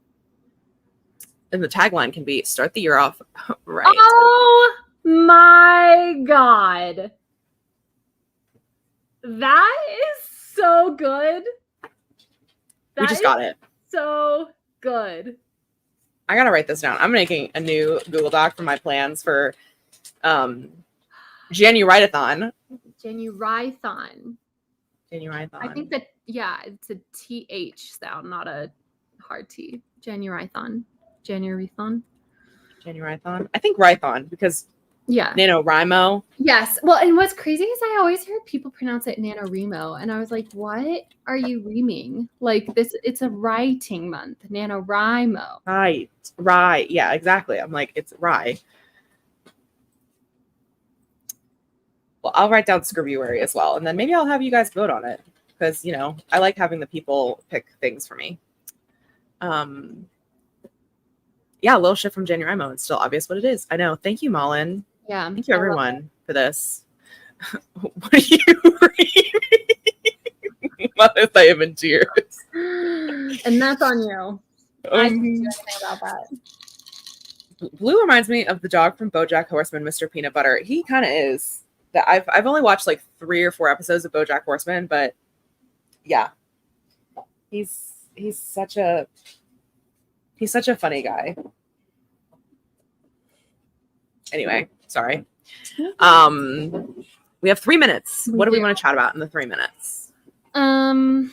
And the tagline can be start the year off right. Oh my God. That is so good. We just got it. So good. I gotta write this down. I'm making a new Google Doc for my plans for January-thon. January-thon. January-thon. I think that it's a TH sound, not a hard T. January-thon. January-thon. January-thon. I think Rython because Yeah. NaNoWriMo. Yes. Well, and what's crazy is I always hear people pronounce it NaNoWriMo, and I was like, what are you reaming? Like this, it's a writing month. NaNoWriMo. Right. Right. Yeah, exactly. I'm like, it's rye. Well, I'll write down Screvuary as well. And then maybe I'll have you guys vote on it. Because, I like having the people pick things for me. Yeah, a little shit from January Mo. It's still obvious what it is. I know. Thank you, Malin. Yeah. Thank you, everyone, for this. What are you reading? Mother's I am in tears. And that's on you. I can't do anything about that. Blue reminds me of the dog from BoJack Horseman, Mr. Peanut Butter. He kind of is. That I've only watched like 3 or 4 episodes of BoJack Horseman, but yeah, he's such a funny guy. Anyway, sorry. We have 3 minutes. What do we want to chat about in the 3 minutes? Jan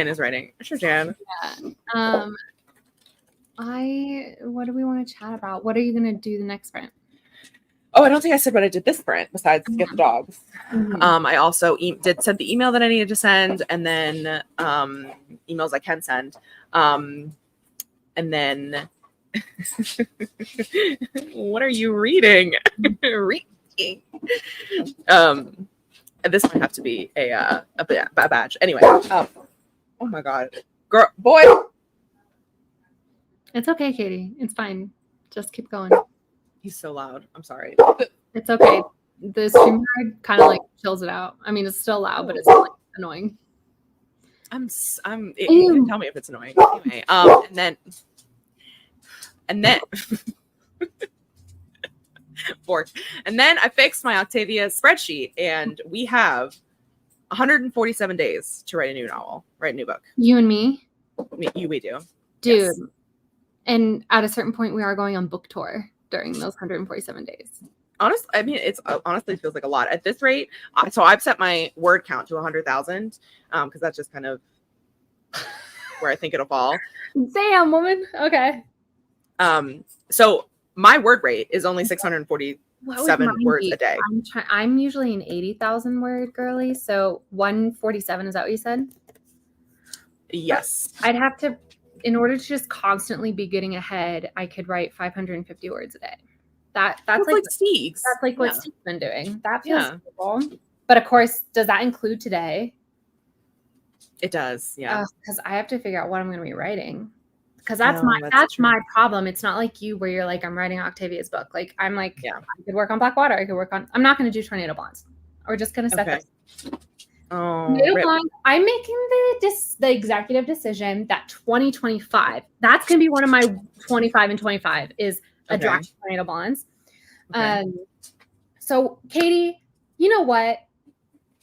is writing. Sure, Jan. Yeah. What do we want to chat about? What are you gonna do the next sprint? Oh, I don't think I said what I did this sprint besides get the dogs. I also did send the email that I needed to send, and then emails I can send. And then what are you reading? Reading. This might have to be a badge. Anyway. Oh my god, girl, boy. It's okay, Katie. It's fine. Just keep going. He's so loud. I'm sorry. It's okay. The stream guard kind of like chills it out. I mean, it's still loud, but it's not like annoying. You can tell me if it's annoying. Anyway, and then bored. And then I fixed my Octavia spreadsheet, and we have 147 days to write a new novel, write a new book. You and me? We do. Dude. Yes. And at a certain point, we are going on book tour during those 147 days. Honestly, I mean, it's honestly feels like a lot at this rate. So I've set my word count to 100,000 because that's just kind of where I think it'll fall. Damn, woman. Okay. So my word rate is only 647 words a day. I'm usually an 80,000 word girly. So 147, is that what you said? Yes. I'd have to, in order to just constantly be getting ahead, I could write 550 words a day. That's like Steve's. That's like what Steve's been doing. That feels cool. But of course, does that include today? It does, yeah. Because I have to figure out what I'm going to be writing. Because that's my problem. It's not like you where you're like, I'm writing Octavia's book. Like I'm like, I could work on Blackwater. I'm not going to do Tornado Blondes. We're just going to set this. Tornado Blonde, I'm making the executive decision that Okay. That's going to be one of my 25 and 25 is a draft of Tornado Blondes. Okay. So Katie, you know what?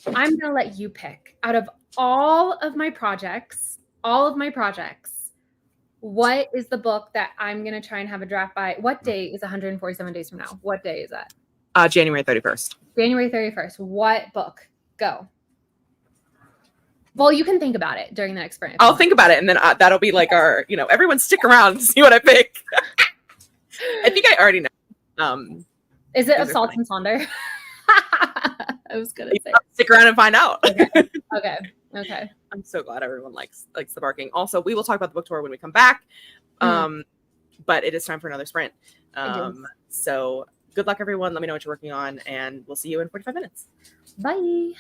I'm going to let you pick out of all of my projects, what is the book that I'm going to try and have a draft by? What day is 147 days from now? What day is that? January 31st. January 31st. What book? Go. Well, you can think about it during the next sprint. I'll think about it, and then that'll be like our, everyone stick around to see what I pick. I think I already know. Is it Assault and Sonder? I was gonna say. Stick around and find out. Okay. I'm so glad everyone likes the barking. Also, we will talk about the book tour when we come back. But it is time for another sprint. So good luck, everyone. Let me know what you're working on, and we'll see you in 45 minutes. Bye.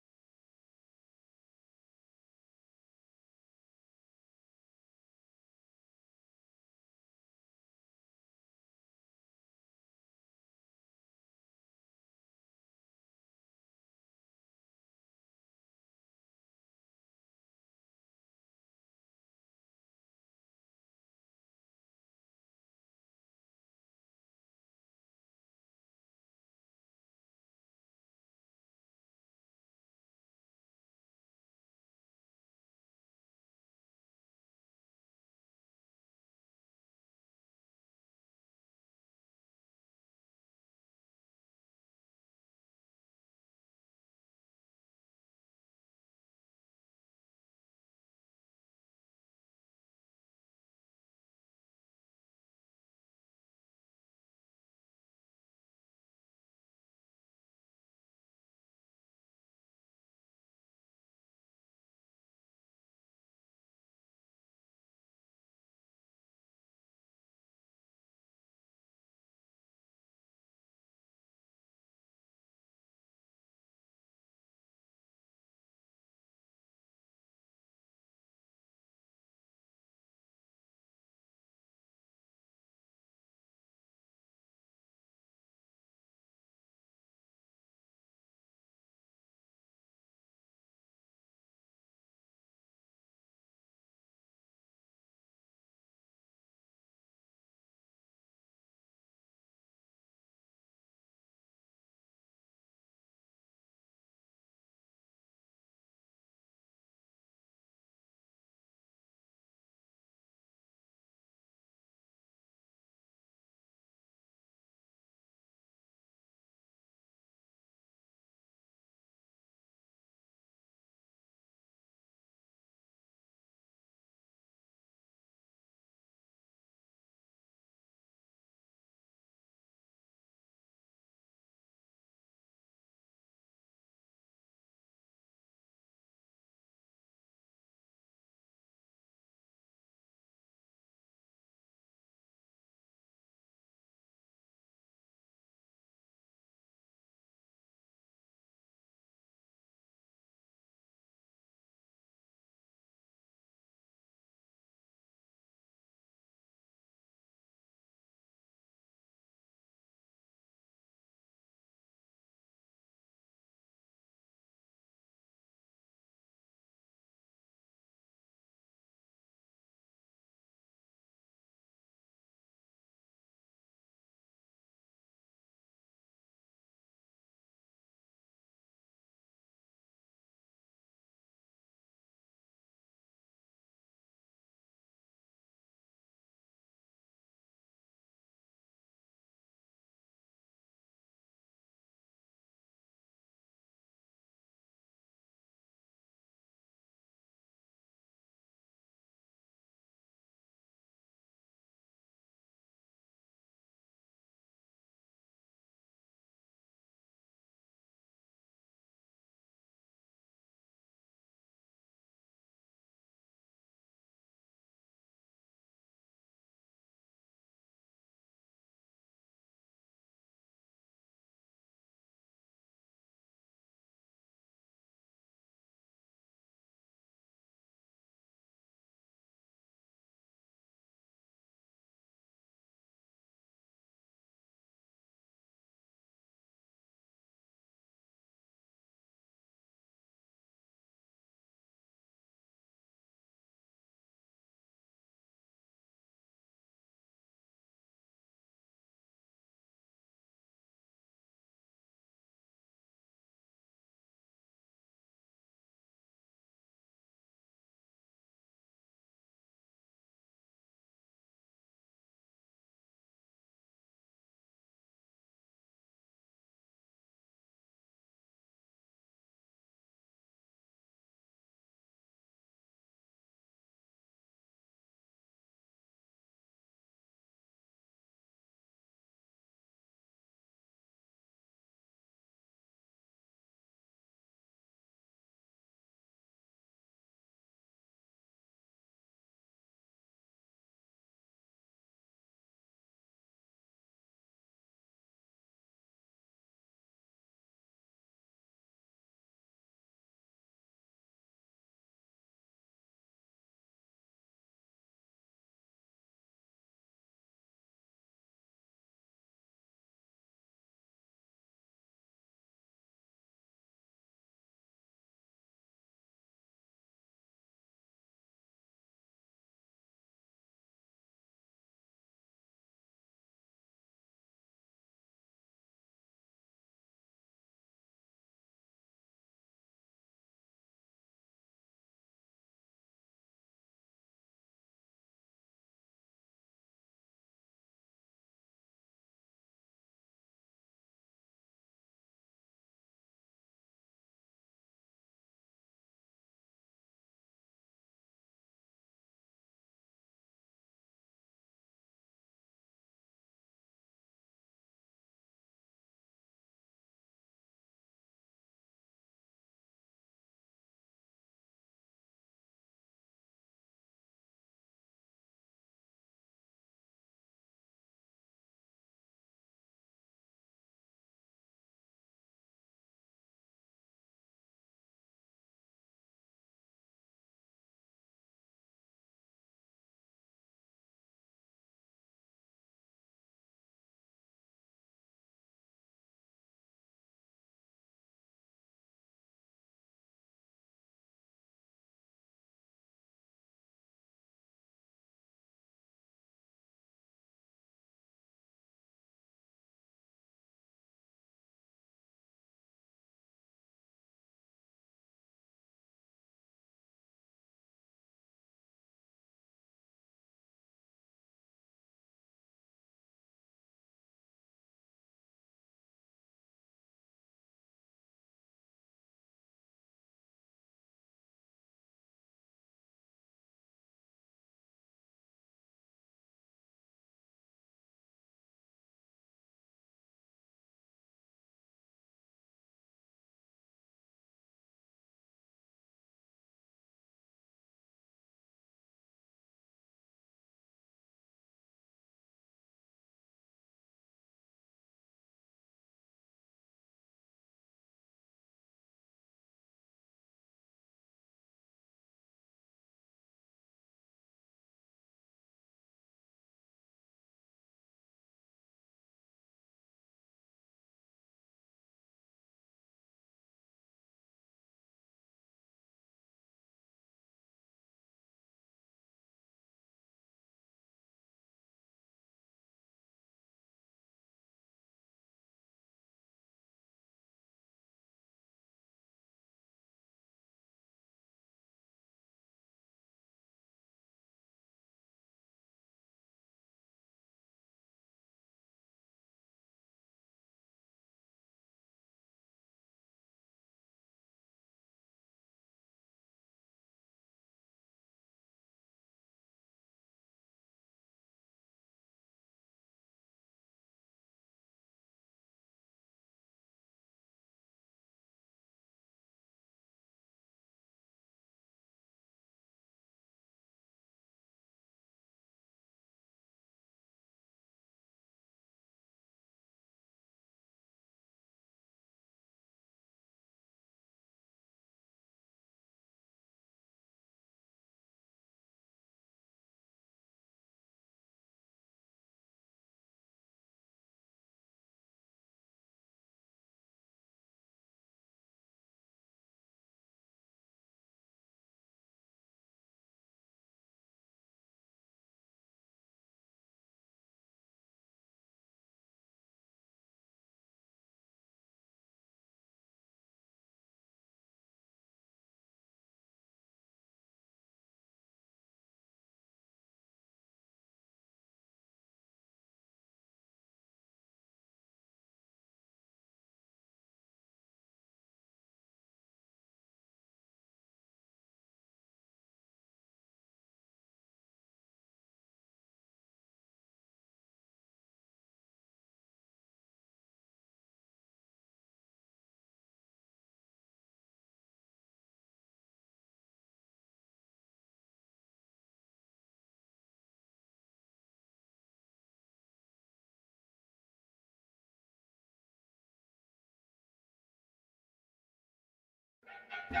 Go,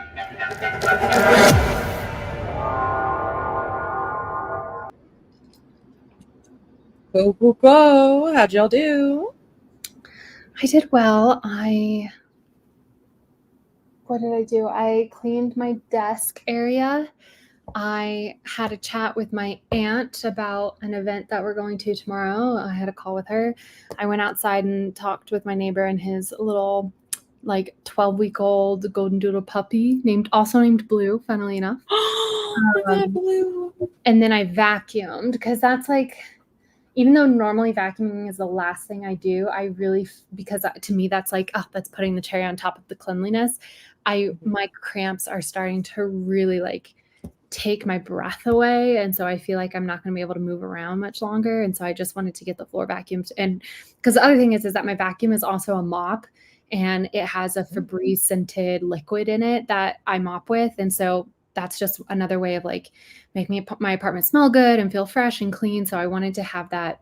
go, go. How'd y'all do? I did well. What did I do? I cleaned my desk area. I had a chat with my aunt about an event that we're going to tomorrow. I had a call with her. I went outside and talked with my neighbor and his little, like, 12-week-old golden doodle puppy also named Blue, funnily enough. Oh my God, Blue. And then I vacuumed because that's like, even though normally vacuuming is the last thing I do, I really, because to me that's like, oh, that's putting the cherry on top of the cleanliness. My cramps are starting to really like take my breath away, and so I feel like I'm not going to be able to move around much longer. And so I just wanted to get the floor vacuumed. And because the other thing is that my vacuum is also a mop, and it has a Febreze scented liquid in it that I mop with, and so that's just another way of like making my apartment smell good and feel fresh and clean. So I wanted to have that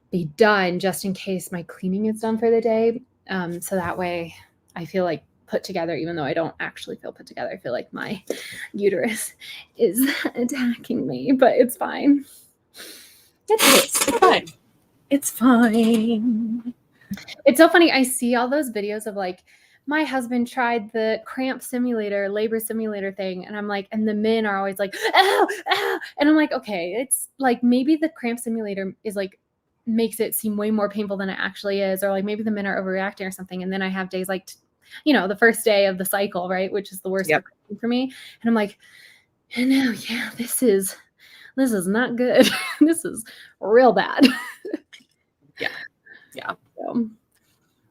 be done just in case my cleaning is done for the day. So that way I feel like put together, even though I don't actually feel put together. I feel like my uterus is attacking me, but it's fine. It's fine. It's fine. It's so funny. I see all those videos of like, my husband tried the cramp simulator, labor simulator thing. And I'm like, and the men are always like, ow, ow. And I'm like, okay, it's like, maybe the cramp simulator is like, makes it seem way more painful than it actually is. Or like maybe the men are overreacting or something. And then I have days like, the first day of the cycle, right? Which is the worst for me. And I'm like, no, yeah, this is not good. This is real bad. Yeah. So,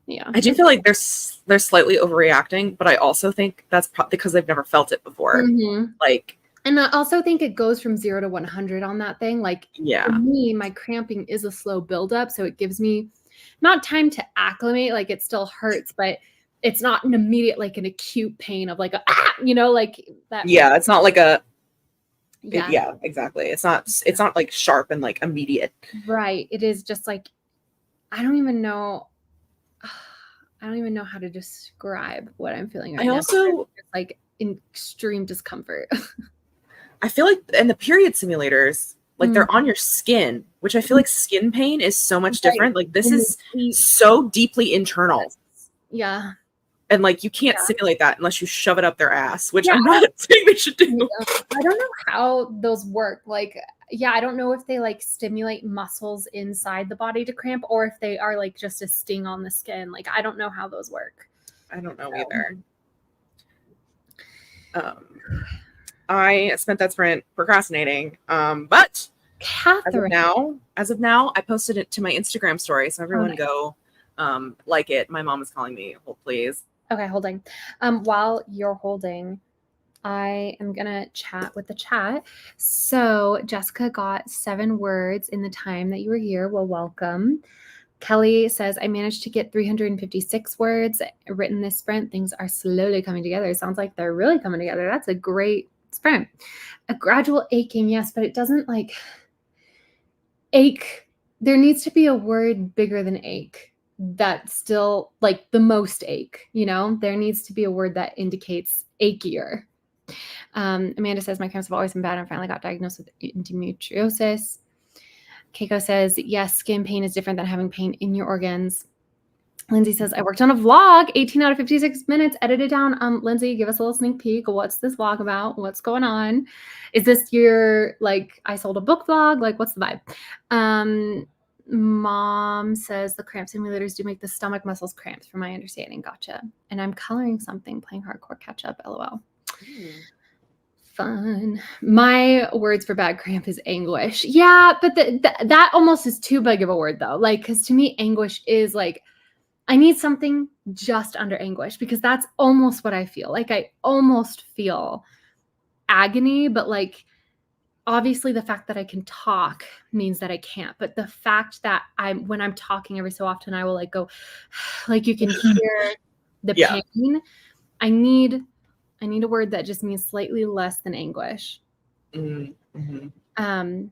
yeah. I do feel like they're slightly overreacting, but I also think that's because they've never felt it before. Mm-hmm. Like, and I also think it goes from 0 to 100 on that thing. Like, for me, my cramping is a slow buildup, so it gives me not time to acclimate. Like, it still hurts, but it's not an immediate, like an acute pain of like like that. Yeah, it's not like a. Yeah, exactly. It's not like sharp and like immediate. Right. It is just like, I don't even know how to describe what I'm feeling right now. Also, it's like in extreme discomfort. I feel like in the period simulators, like they're on your skin, which I feel like skin pain is so much different. Like this is so deeply internal. Yeah. And like you can't simulate that unless you shove it up their ass, which I'm not saying they should do. I don't know how those work. Like, I don't know if they like stimulate muscles inside the body to cramp or if they are like just a sting on the skin. Like, I don't know how those work. I don't know either. I spent that sprint procrastinating. But Catherine, as of now, I posted it to my Instagram story. So everyone go like it. My mom is calling me. Hold please. Okay, holding. While you're holding, I am going to chat with the chat. So Jessica got 7 words in the time that you were here. Well, welcome. Kelly says, I managed to get 356 words written this sprint. Things are slowly coming together. Sounds like they're really coming together. That's a great sprint. A gradual aching, yes, but it doesn't like ache. There needs to be a word bigger than ache. That's still like the most ache, there needs to be a word that indicates achier. Amanda says, my cramps have always been bad and finally got diagnosed with endometriosis. Keiko says, yes, skin pain is different than having pain in your organs. Lindsay says, I worked on a vlog, 18 out of 56 minutes, edited down. Lindsay, give us a little sneak peek. What's this vlog about? What's going on? Is this your, like, I sold a book vlog? Like, what's the vibe? Mom says the cramp simulators do make the stomach muscles cramps, from my understanding. Gotcha. And I'm coloring something, playing hardcore catch up, LOL. Fun. My words for bad cramp is anguish. Yeah, but that almost is too big of a word though. Like, because to me, anguish is like, I need something just under anguish because that's almost what I feel. Like, I almost feel agony, but like, obviously the fact that I can talk means that I can't, but the fact that when I'm talking every so often, I will like go, like you can hear the pain. I need a word that just means slightly less than anguish. Mm-hmm.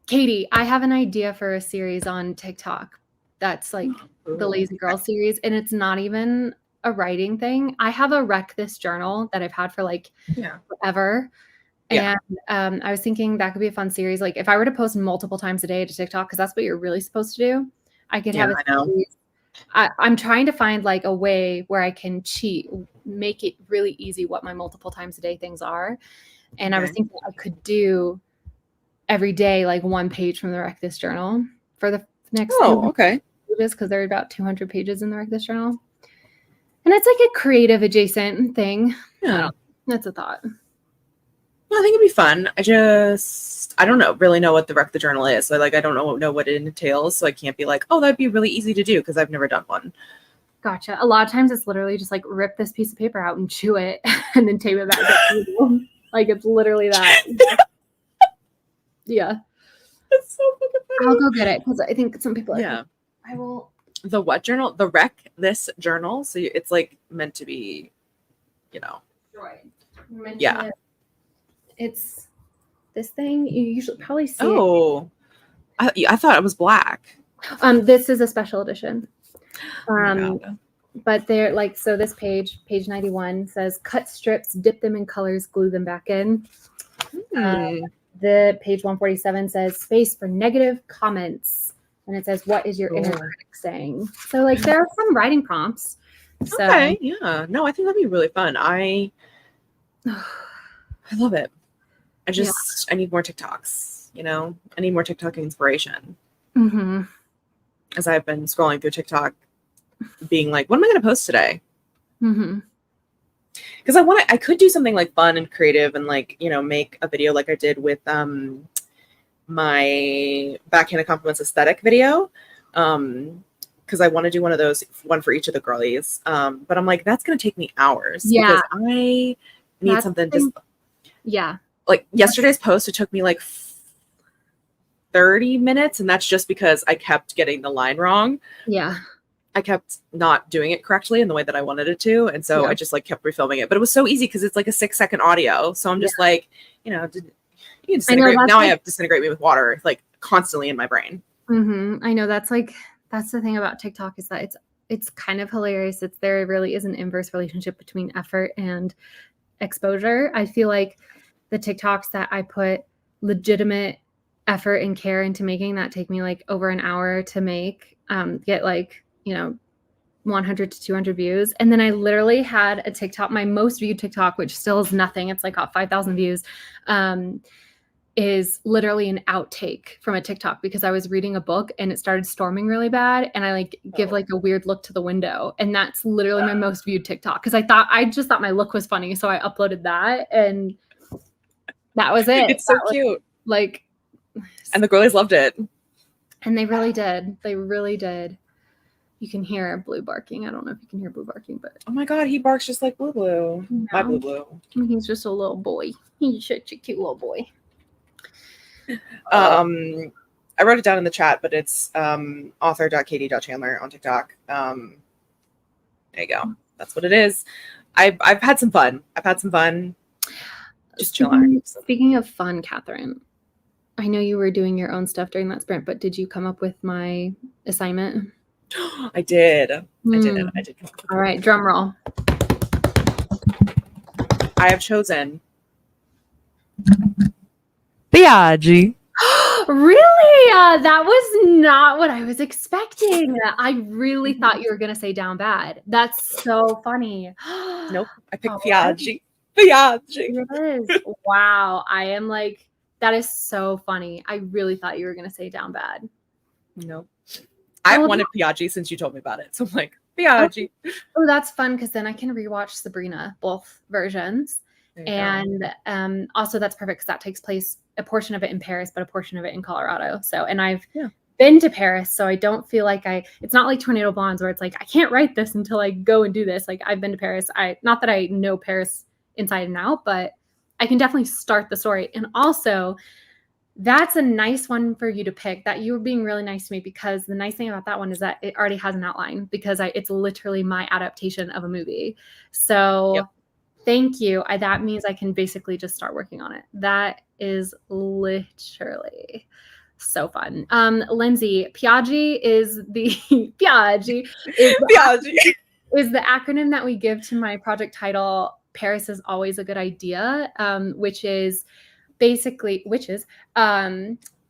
Katie, I have an idea for a series on TikTok that's like the Lazy Girl series, and it's not even a writing thing. I have a Wreck This journal that I've had for like forever. Yeah. And I was thinking that could be a fun series. Like if I were to post multiple times a day to TikTok, because that's what you're really supposed to do, I could have a series. I'm trying to find like a way where I can make it really easy what my multiple times a day things are. And I was thinking I could do every day like one page from the Wreck This journal for the next pages, because there are about 200 pages in the Wreck This journal. And it's like a creative adjacent thing. Yeah. That's a thought. Well, I think it'd be fun. I don't really know what the Wreck the Journal is. So like, I don't know what it entails. So I can't be like, oh, that'd be really easy to do because I've never done one. Gotcha. A lot of times it's literally just like rip this piece of paper out and chew it and then tape it back. Like it's literally that. Yeah. That's so fucking funny. I'll go get it because I think some people I will. The what journal? The Wreck This journal. So it's like meant to be, Yeah. It's this thing you usually probably see. Oh, I thought it was black. This is a special edition. But they're like, so this page 91 says cut strips, dip them in colors, glue them back in. The page 147 says space for negative comments. And it says, what is your inner critic saying? So like there are some writing prompts. So, okay. Yeah. No, I think that'd be really fun. I love it. I need more TikToks, I need more TikTok inspiration. As I've been scrolling through TikTok being like, what am I going to post today? Because I could do something like fun and creative and like, make a video like I did with my backhanded compliments aesthetic video. Because I want to do one of those, one for each of the girlies. But I'm like, that's going to take me hours. Yeah. Because I need something just. Yeah. Like yesterday's post, it took me like 30 minutes. And that's just because I kept getting the line wrong. Yeah. I kept not doing it correctly in the way that I wanted it to. And so I just like kept refilming it. But it was so easy because it's like a 6-second audio. So I'm just like, you can disintegrate. Now I have disintegrate me with water like constantly in my brain. I know that's the thing about TikTok is that it's kind of hilarious. There really is an inverse relationship between effort and exposure. I feel like the TikToks that I put legitimate effort and care into making that take me like over an hour to make, get like, 100 to 200 views. And then I literally had a TikTok, my most viewed TikTok, which still is nothing. It's like got 5,000 views, is literally an outtake from a TikTok because I was reading a book and it started storming really bad. And I like give like a weird look to the window. And that's literally my most viewed TikTok. Cause I just thought my look was funny. So I uploaded that and that was it. It's so cute. Like, and the girlies loved it. And they really did. They really did. You can hear Blue barking. I don't know if you can hear Blue barking, but oh my God, he barks just like Blue. No. My Blue. He's just a little boy. He's such a cute little boy. I wrote it down in the chat, but it's author.katie.chandler on TikTok. There you go. That's what it is. I've had some fun. Just chilling. Speaking of fun, Catherine, I know you were doing your own stuff during that sprint, but did you come up with my assignment? I did. I did. All right, drum roll. I have chosen Biaggi. Really? That was not what I was expecting. I really thought you were going to say Down Bad. That's so funny. Nope. I picked Biaggi. Biaggi. It is. Wow. I am like, that is so funny. I really thought you were going to say Down Bad. Nope. I've wanted Biaggi since you told me about it. So I'm like, Biaggi. Oh, that's fun because then I can rewatch Sabrina, both versions. And also that's perfect because that takes place, a portion of it in Paris, but a portion of it in Colorado. So, and I've been to Paris, so I don't feel like it's not like Tornado Blondes where it's like, I can't write this until I go and do this. Like I've been to Paris. Not that I know Paris inside and out, but I can definitely start the story. And also that's a nice one for you to pick, that you were being really nice to me, because the nice thing about that one is that it already has an outline because it's literally my adaptation of a movie. So thank you. That means I can basically just start working on it. That is literally so fun. Lindsay, Biaggi is the Biaggi is the acronym that we give to my project title, Paris is Always a Good Idea, which is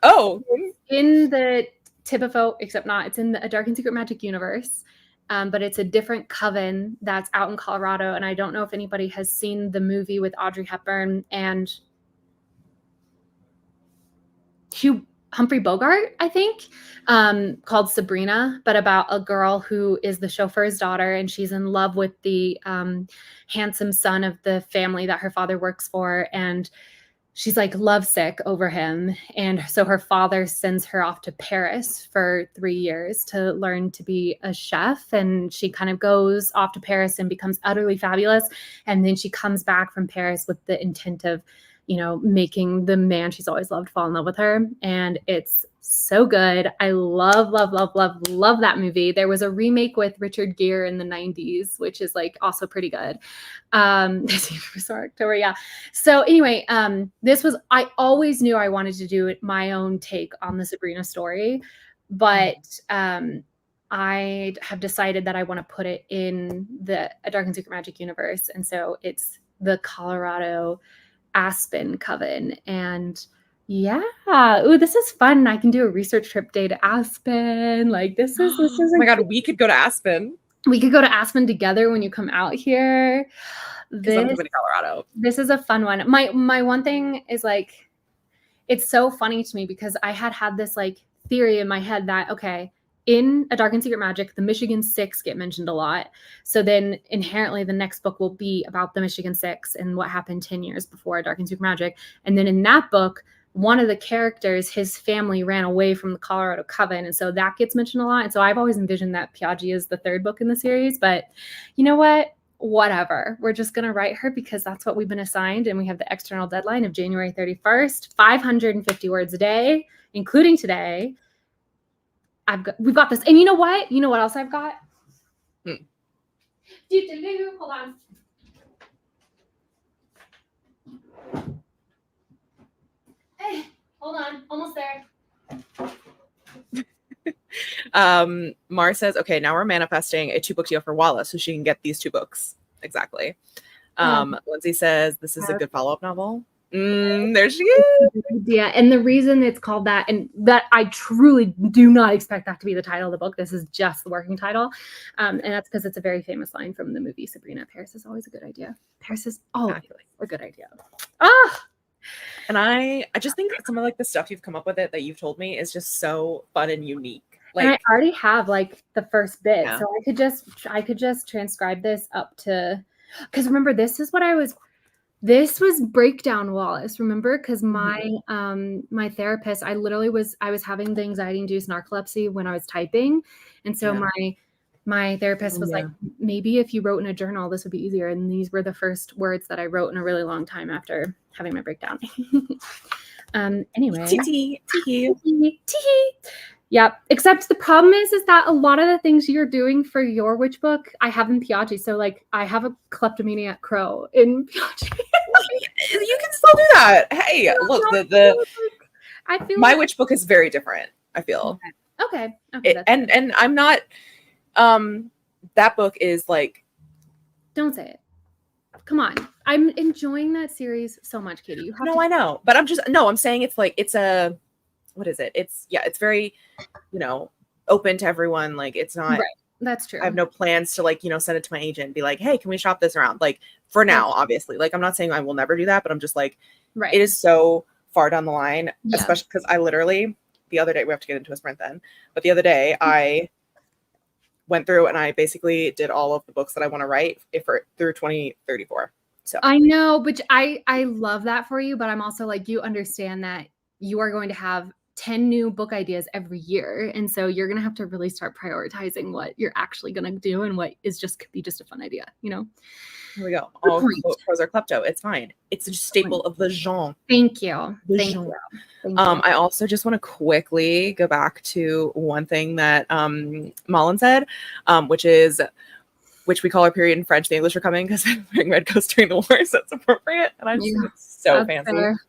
Oh, in the typical, except not, it's in the A Dark and Secret Magic universe. But it's a different coven that's out in Colorado. And I don't know if anybody has seen the movie with Audrey Hepburn and Humphrey Bogart, I think, called Sabrina, but about a girl who is the chauffeur's daughter, and she's in love with the handsome son of the family that her father works for. And she's like lovesick over him. And so her father sends her off to Paris for 3 years to learn to be a chef. And she kind of goes off to Paris and becomes utterly fabulous. And then she comes back from Paris with the intent of, making the man she's always loved fall in love with her. And it's so good. I love, love, love, love, love that movie. There was a remake with Richard Gere in the 90s, which is like also pretty good. Sorry, October, yeah. So anyway, I always knew I wanted to do my own take on the Sabrina story, but I have decided that I want to put it in the A Dark and Secret Magic universe. And so it's the Colorado Aspen Coven. And yeah, ooh, this is fun. I can do a research trip day to Aspen. Like this is oh my God, we could go to Aspen. We could go to Aspen together when you come out here. Because I'm coming to Colorado. This is a fun one. My one thing is like, it's so funny to me because I had this like theory in my head that, okay, in A Dark and Secret Magic, the Michigan Six get mentioned a lot. So then inherently the next book will be about the Michigan Six and what happened 10 years before A Dark and Secret Magic. And then in that book, one of the characters, his family ran away from the Colorado Coven. And so that gets mentioned a lot. And so I've always envisioned that Piaggi is the third book in the series. But you know what? Whatever. We're just going to write her because that's what we've been assigned. And we have the external deadline of January 31st, 550 words a day, including today. We've got this. And you know what? You know what else I've got? Hold on. Hey, hold on. Almost there. Mar says, okay, now we're manifesting a 2-book deal for Wallis so she can get these 2 books. Exactly. Lindsay says, this is a good follow-up novel. There she is. Yeah, and the reason it's called that, and that I truly do not expect that to be the title of the book. This is just the working title, and that's because it's a very famous line from the movie Sabrina. Paris is always a good idea. Paris is always a good idea. And I just think some of like the stuff you've come up with that you've told me is just so fun and unique. Like, and I already have like the first bit, so I could just transcribe this up to, because remember this was breakdown Wallis, remember? Because my my therapist, I was having the anxiety-induced narcolepsy when I was typing. And so my therapist was like, maybe if you wrote in a journal, this would be easier. And these were the first words that I wrote in a really long time after having my breakdown. Anyway. Tee-hee. Yep. Except the problem is that a lot of the things you're doing for your witch book, I have in Piaggi. So like I have a kleptomaniac crow in Piaggi. You can still do that. Hey, look, I feel my witch book is very different, I feel. Okay. And I'm not that book is like, don't say it. Come on. I'm enjoying that series so much, Katie. I know. But I'm saying it's like what is it? It's very, open to everyone. Like it's not right. That's true. I have no plans to like, send it to my agent and be like, hey, can we shop this around? Like for now, obviously, like I'm not saying I will never do that, but I'm just like, it is so far down the line, especially because I literally the other day, we have to get into a sprint then, but the other day I went through and I basically did all of the books that I want to write through 2034. So I know, but I love that for you, but I'm also like, you understand that you are going to have 10 new book ideas every year. And so you're going to have to really start prioritizing what you're actually going to do and what could be just a fun idea, Here we go. All crows are klepto. It's fine. It's a staple of the genre. Thank you. Thank you. I also just want to quickly go back to one thing that Malin said, which we call our period in French. The English are coming because I'm wearing red coats during the war, so it's appropriate. And I just think it's so fancy. Fair.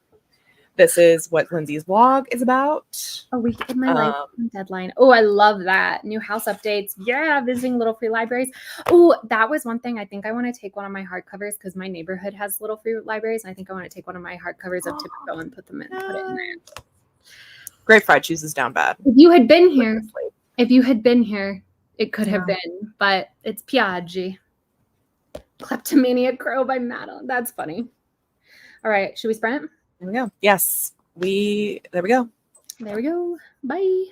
This is what Lindsay's vlog is about. A week in my life deadline. Oh, I love that. New house updates. Yeah, visiting little free libraries. Oh, that was one thing. I think I want to take one of my hardcovers because my neighborhood has little free libraries. I think I want to take one of my hardcovers of Typico and put it in there. Great fried cheese is down bad. If you had been here, it could have been, but it's Piaggi. Kleptomaniac Crow by Madeline. That's funny. All right, should we sprint? There we go. Yes, there we go. There we go. Bye.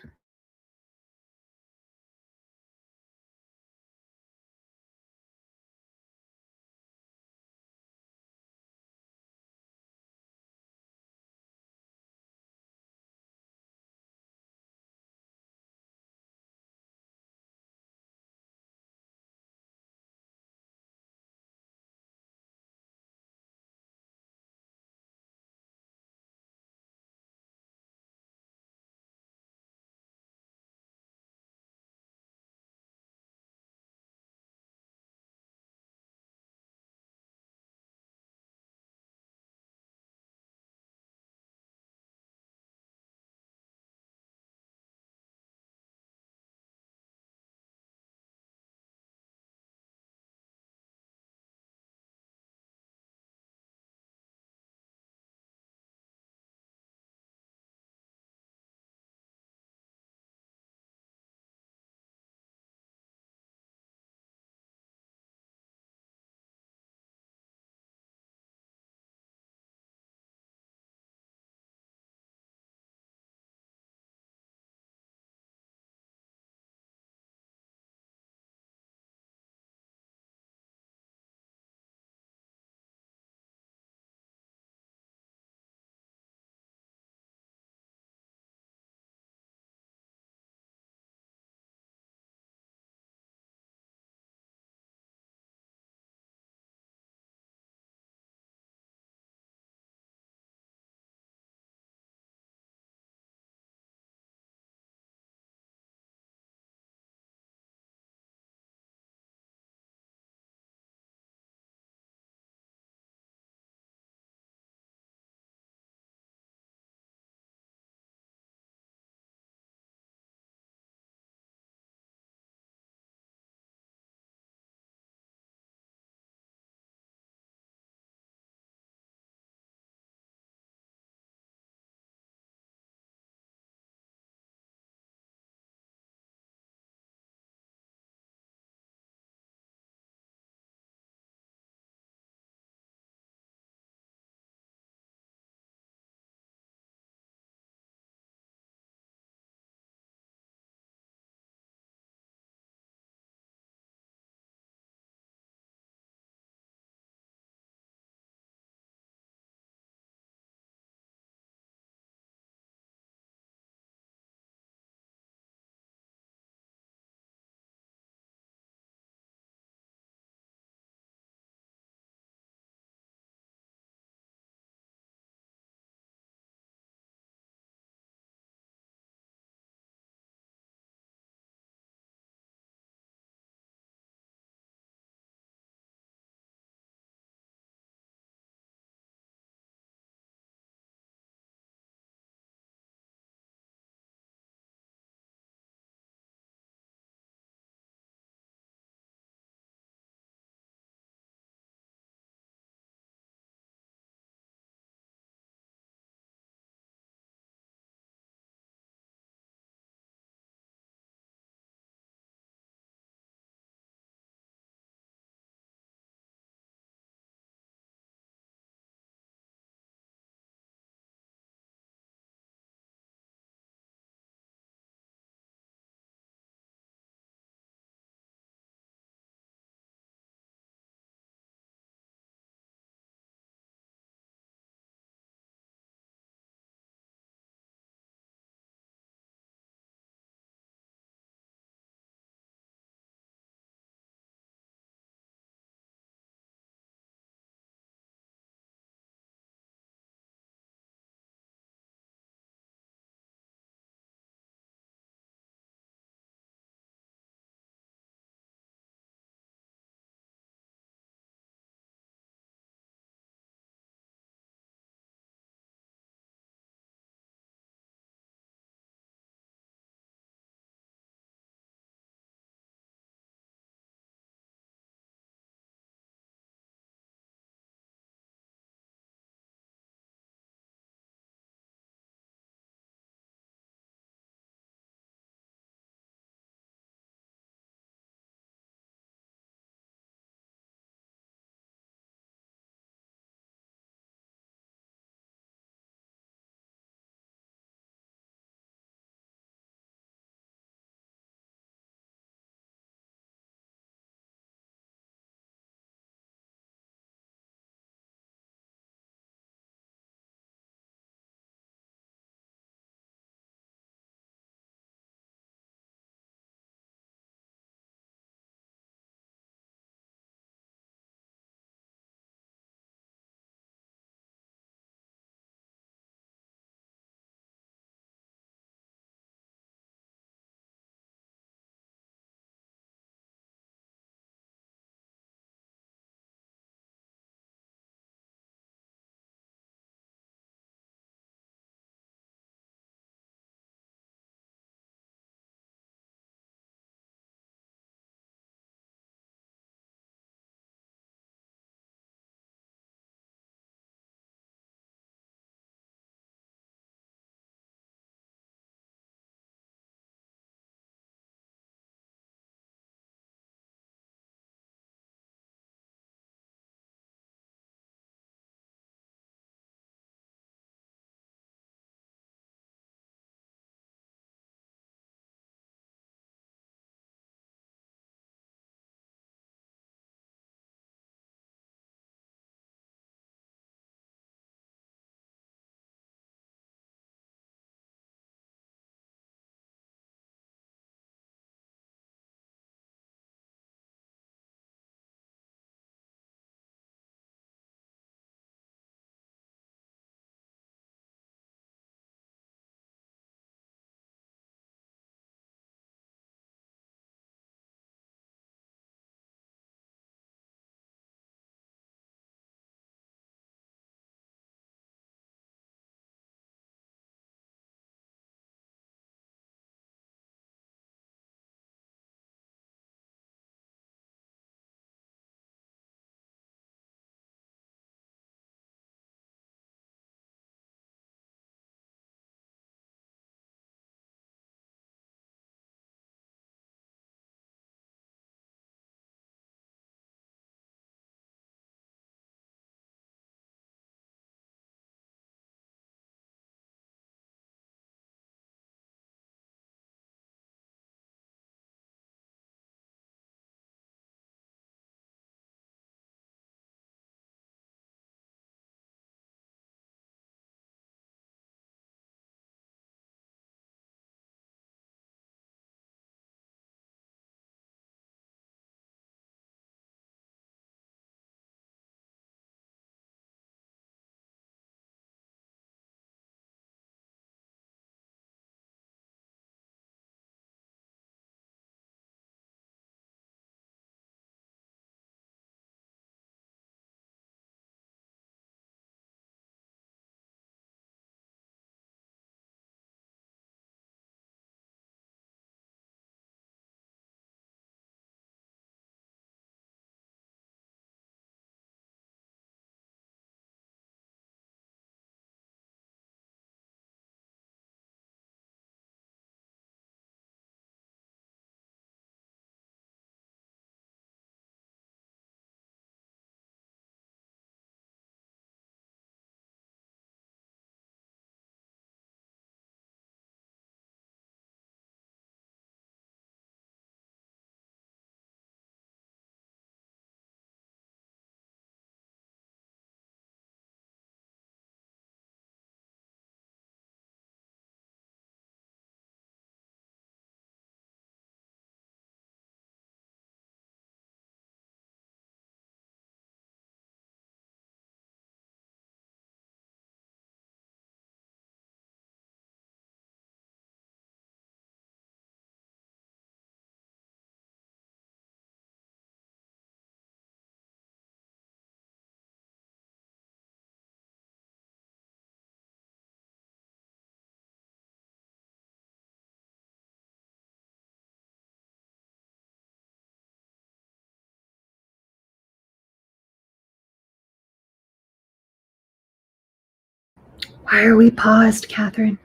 Why are we paused, Catherine?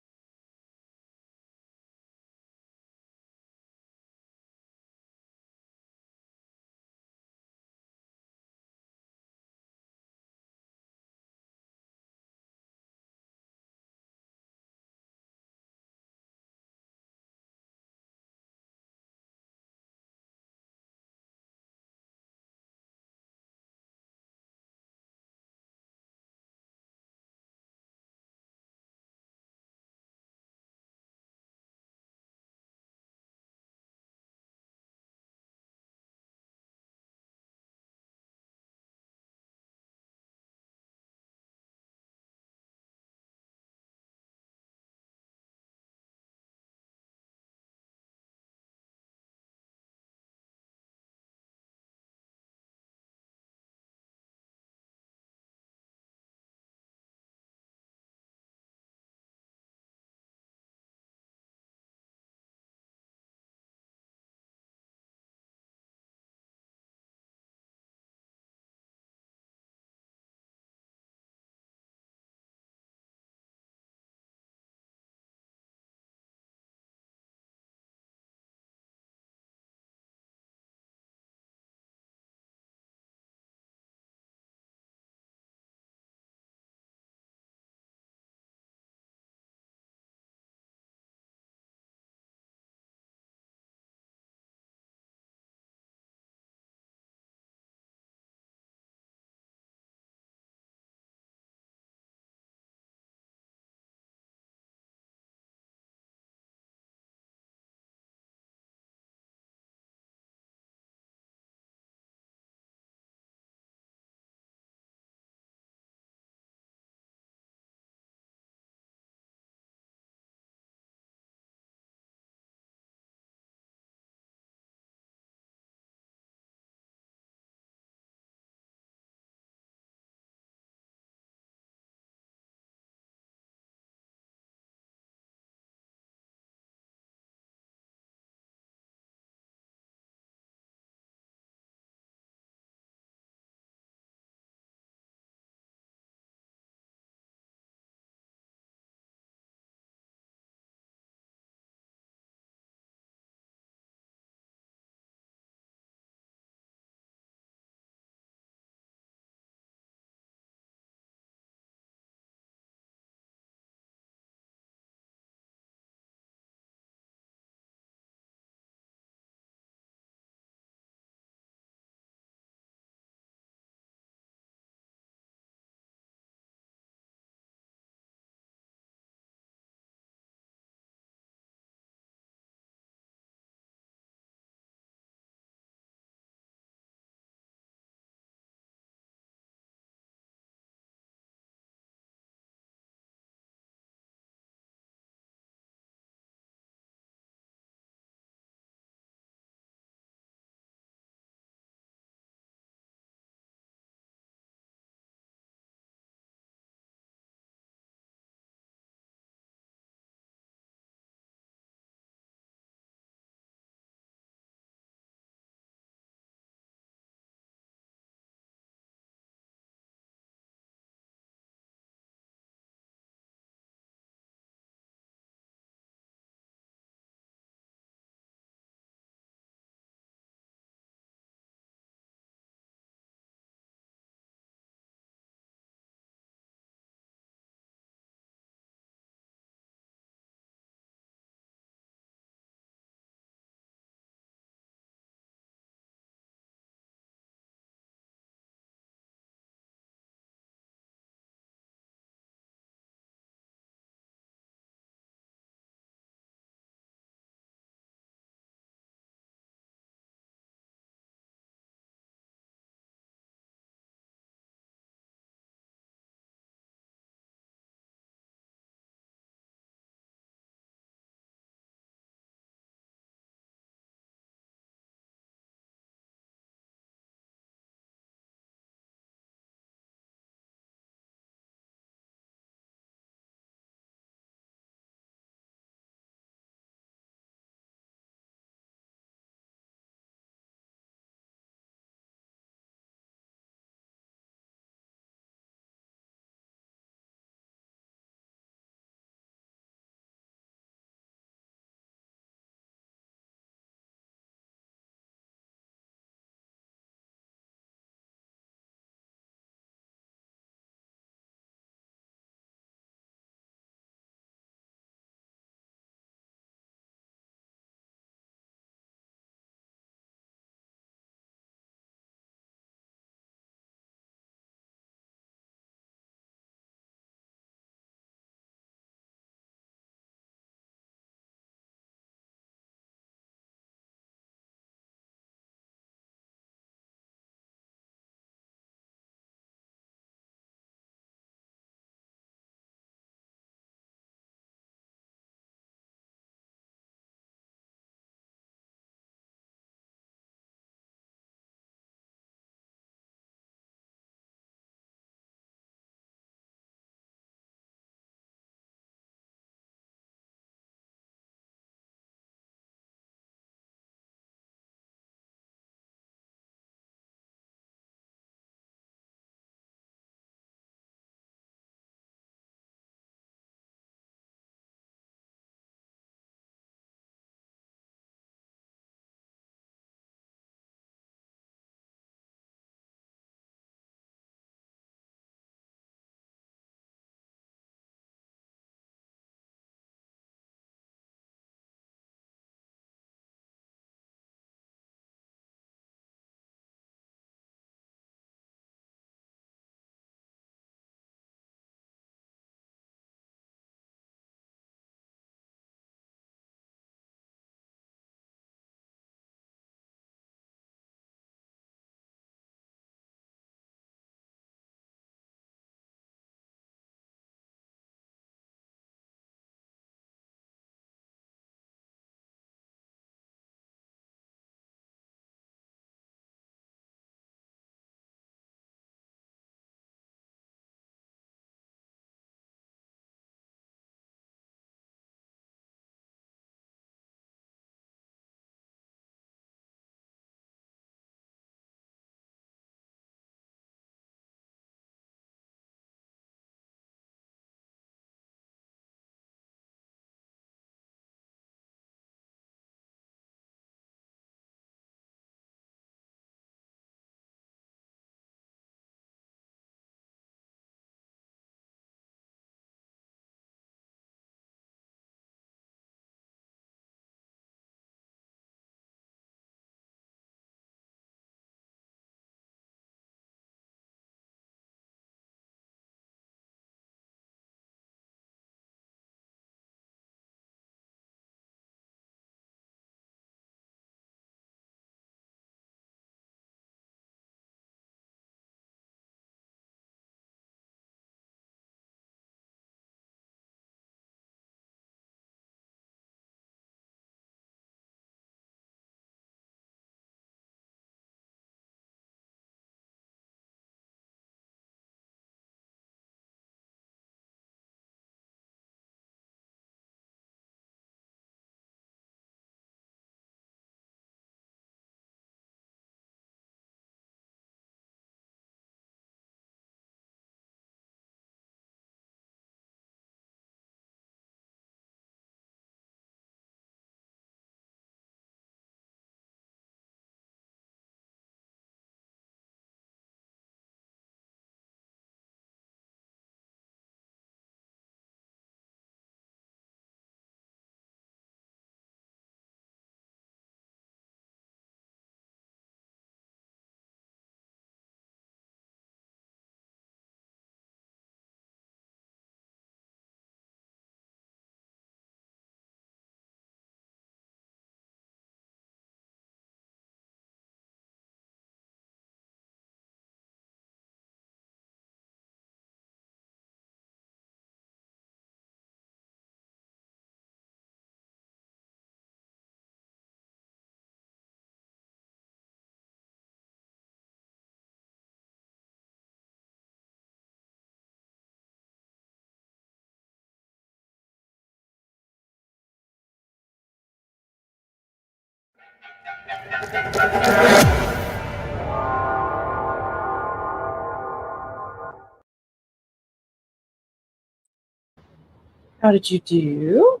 How did you do?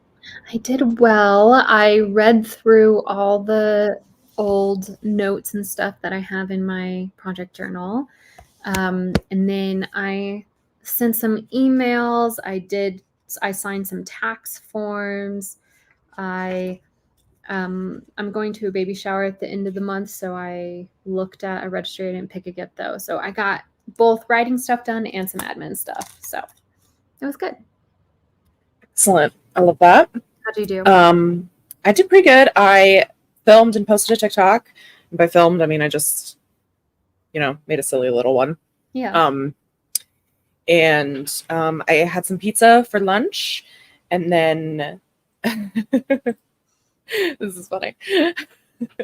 I did well. I read through all the old notes and stuff that I have in my project journal. And then I sent some emails. I signed some tax forms. I'm going to a baby shower at the end of the month, so I looked at a registry. I didn't pick a gift though. So I got both writing stuff done and some admin stuff. So it was good. Excellent. I love that. How'd you do? I did pretty good. I filmed and posted a TikTok. And by filmed, I mean I just, made a silly little one. Yeah. And I had some pizza for lunch, and then this is funny.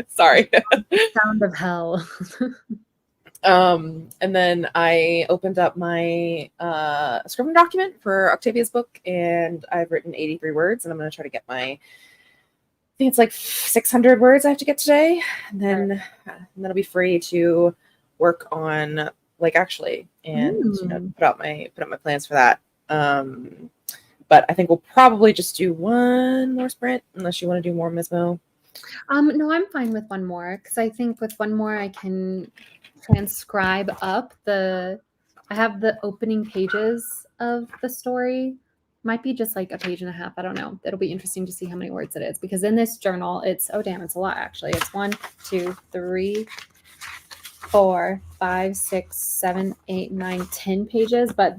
Sorry. Sound of hell. And then I opened up my scribbling document for Octavia's book, and I've written 83 words, and I'm going to try to get I think it's like 600 words I have to get today, and then I'll be free to work on actually, and put out my plans for that. But I think we'll probably just do one more sprint, unless you want to do more, Ms. Mo. No, I'm fine with one more, because I think with one more I can transcribe up I have the opening pages of the story. Might be just like a page and a half. I don't know. It'll be interesting to see how many words it is, because in this journal, it's a lot actually. It's 1, 2, 3, 4, 5, 6, 7, 8, 9, 10 pages, but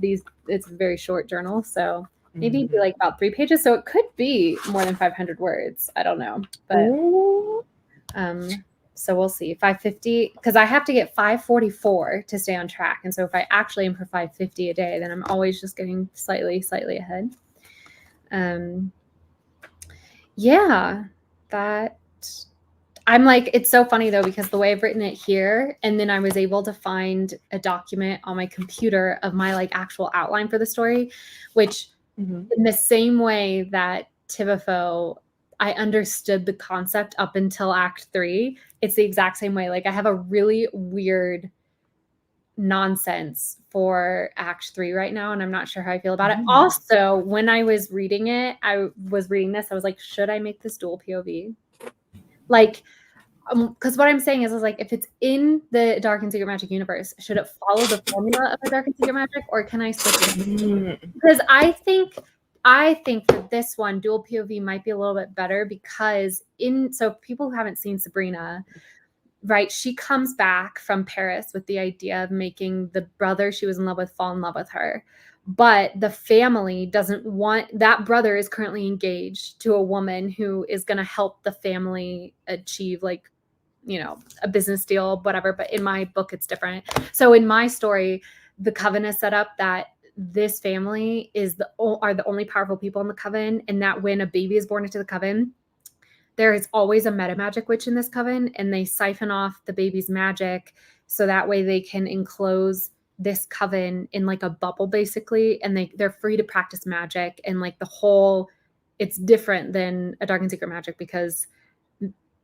it's a very short journal, so maybe it'd be like about 3 pages. So it could be more than 500 words. I don't know, but so we'll see. 550, because I have to get 544 to stay on track, and so if I actually aim for 550 a day, then I'm always just getting slightly ahead. Yeah, that. I'm like, it's so funny though, because the way I've written it here, and then I was able to find a document on my computer of my actual outline for the story, which in the same way that Tivifoe, I understood the concept up until Act 3. It's the exact same way. I have a really weird nonsense for Act 3 right now, and I'm not sure how I feel about it. Also, when I was reading this, I was like, should I make this dual POV? Because what I'm saying is if it's in the Dark and Secret Magic universe, should it follow the formula of the Dark and Secret Magic, or can I switch it? Because I think for this one, dual POV might be a little bit better, because so people who haven't seen Sabrina, right? She comes back from Paris with the idea of making the brother she was in love with fall in love with her. But the family doesn't want that. Brother is currently engaged to a woman who is going to help the family achieve a business deal, whatever. But in my book, it's different. So in my story, the coven is set up that this family are the only powerful people in the coven, and that when a baby is born into the coven, there is always a meta magic witch in this coven, and they siphon off the baby's magic so that way they can enclose this coven in a bubble, basically, and they're free to practice magic, and it's different than a Dark and Secret Magic, because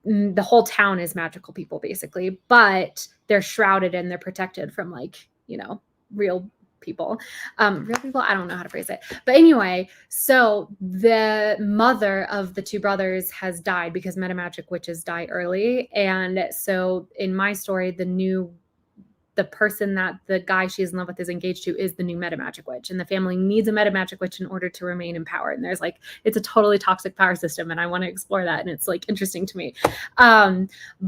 the whole town is magical people, basically, but they're shrouded and they're protected from real people. I don't know how to phrase it, but anyway, so the mother of the 2 brothers has died because meta magic witches die early, and so in my story, the person that the guy she's in love with is engaged to is the new meta magic witch, and the family needs a meta magic witch in order to remain in power. And there's it's a totally toxic power system, and I want to explore that, and it's interesting to me.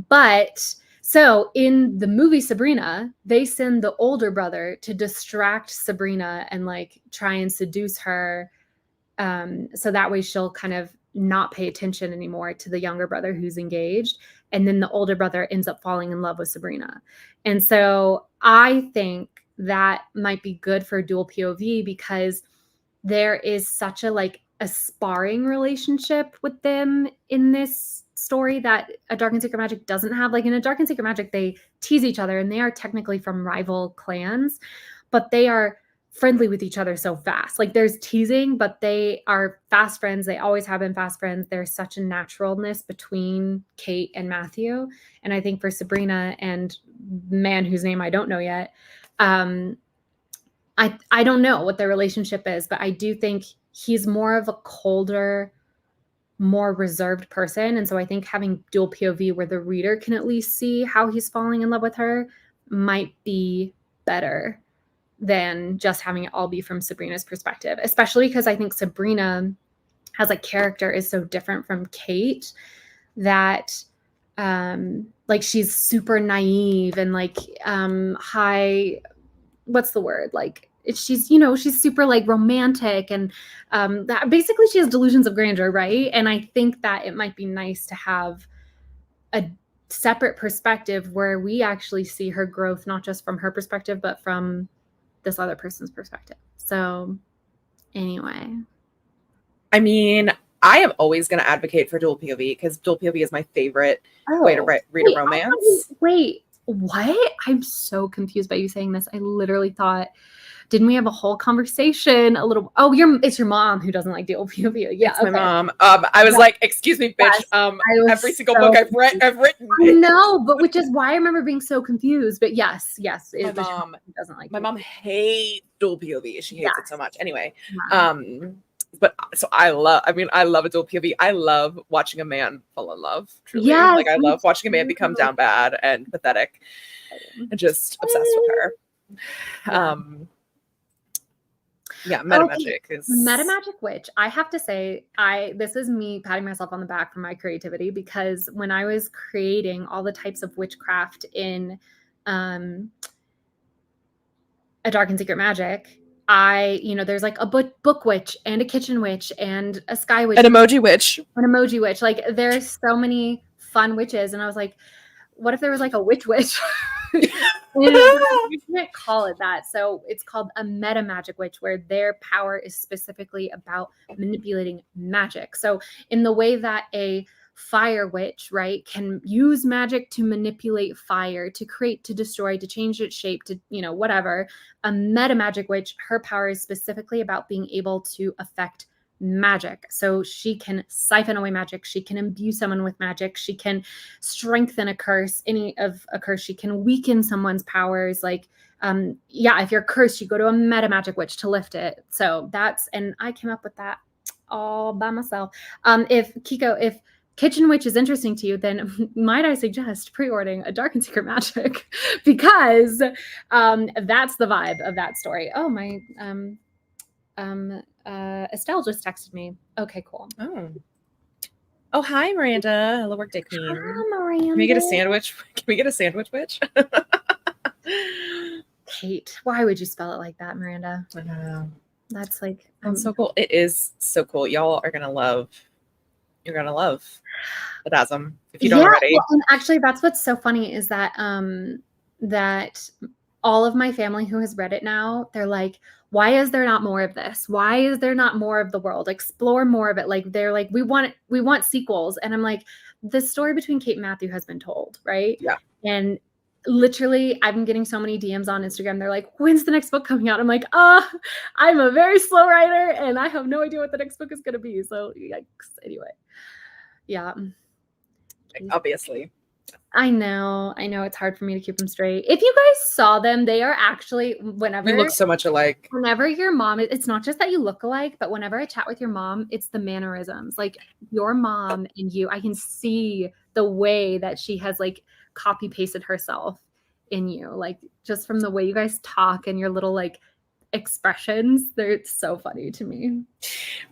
But so in the movie Sabrina, they send the older brother to distract Sabrina and try and seduce her, so that way she'll kind of not pay attention anymore to the younger brother who's engaged. And then the older brother ends up falling in love with Sabrina. And so I think that might be good for dual POV, because there is such a sparring relationship with them in this story that a Dark and Secret Magic doesn't have. In a Dark and Secret Magic, they tease each other, and they are technically from rival clans, but they are friendly with each other so fast. Like there's teasing, but they are fast friends. They always have been fast friends. There's such a naturalness between Kate and Matthew. And I think for Sabrina and the man whose name I don't know yet, I don't know what their relationship is, but I do think he's more of a colder, more reserved person. And so I think having dual POV where the reader can at least see how he's falling in love with her might be better than just having it all be from Sabrina's perspective, especially because I think Sabrina as a character is so different from Kate that like she's super naive and like high, what's the word? Like she's, you know, she's super like romantic and that basically she has delusions of grandeur, right? And I think that it might be nice to have a separate perspective where we actually see her growth, not just from her perspective, but from this other person's perspective. So anyway. I mean, I am always going to advocate for dual POV because dual POV is my favorite way to read a romance. Wait, what? I'm so confused by you saying this. I literally thought, didn't we have a whole conversation a little? Oh, it's your mom who doesn't like dual POV. Yeah, it's my mom. I was like, excuse me, bitch. Yes, every single book I've written. No, but which is why I remember being so confused. But yes, my mom doesn't like. My mom hates dual POV. She hates it so much. Anyway, but so I love a dual POV. I love watching a man fall in love. Truly, like I love watching a man become down bad and pathetic, and just obsessed with her. Yeah, Metamagic is Metamagic Witch. I have to say, this is me patting myself on the back for my creativity because when I was creating all the types of witchcraft in A Dark and Secret Magic, there's like a book witch and a kitchen witch and a sky witch, an emoji witch. Like there's so many fun witches, and I was like, what if there was like a witch? You can't call it that. So it's called a meta magic witch, where their power is specifically about manipulating magic. So in the way that a fire witch, right, can use magic to manipulate fire, to create, to destroy, to change its shape, to, whatever, a meta magic witch, her power is specifically about being able to affect magic. So she can siphon away magic. She can imbue someone with magic. She can strengthen a curse, she can weaken someone's powers. Like, if you're cursed, you go to a meta magic witch to lift it. So and I came up with that all by myself. If Kitchen Witch is interesting to you, then might I suggest pre-ordering A Dark and Secret Magic because that's the vibe of that story. Oh, my Estelle just texted me. Okay, cool. Oh, hi, Miranda. Hello, Workday Queen. Hi, Miranda. Can we get a sandwich? Can we get a sandwich witch? Kate, why would you spell it like that, Miranda? I know. That's like so cool. It is so cool. Y'all are gonna love. You're gonna love Adasm if you don't already. Well, and actually, that's what's so funny is that that all of my family who has read it now, they're like, why is there not more of this? Why is there not more of the world? Explore more of it. Like they're like, we want sequels. And I'm like, the story between Kate and Matthew has been told, right? Yeah. And literally, I've been getting so many DMs on Instagram. They're like, when's the next book coming out? I'm like, I'm a very slow writer and I have no idea what the next book is going to be. So yikes. Anyway. Yeah. Obviously. I know it's hard for me to keep them straight. If you guys saw them, they are actually, whenever you look so much alike. Whenever your mom, it's not just that you look alike, but whenever I chat with your mom, it's the mannerisms. Like your mom and you, I can see the way that she has like copy pasted herself in you, like just from the way you guys talk and your little like expressions. They're so funny to me.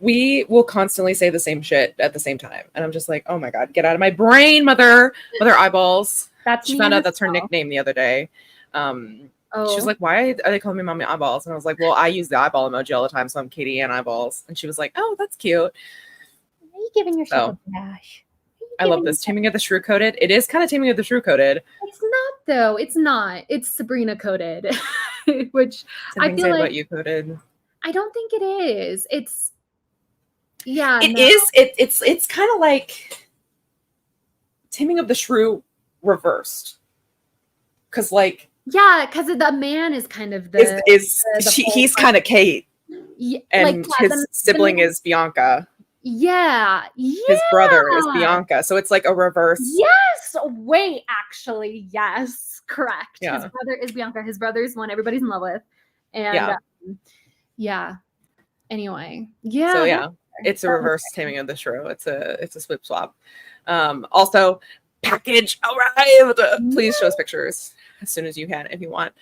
We will constantly say the same shit at the same time, and I'm just like, oh my god, get out of my brain, mother eyeballs. She found out that's her nickname the other day. She was like, why are they calling me mommy eyeballs? And I was like, well, I use the eyeball emoji all the time, so I'm Katie and eyeballs. And she was like, oh, that's cute. Are you giving yourself a bash? I love this. Taming of the Shrew Coded. It is kind of Taming of the Shrew Coded. It's not, though. It's not. It's Sabrina coded, which I feel like what you coded. I don't think it is. It's It is. It's kind of like Taming of the Shrew reversed. Because like Yeah, because the man is kind of He's kind of Kate, yeah, like and yeah, his the sibling man, is Bianca. yeah, His brother is yeah. Bianca. So it's like a reverse. Yes. Wait, actually, yes, correct. His Yeah. brother is Bianca. His brother's one everybody's in love with, and Yeah. yeah. Anyway, So yeah, yeah, it's a reverse taming of the shrew. It's a swip swap. Also, package arrived. Please show us pictures as soon as you can if you want.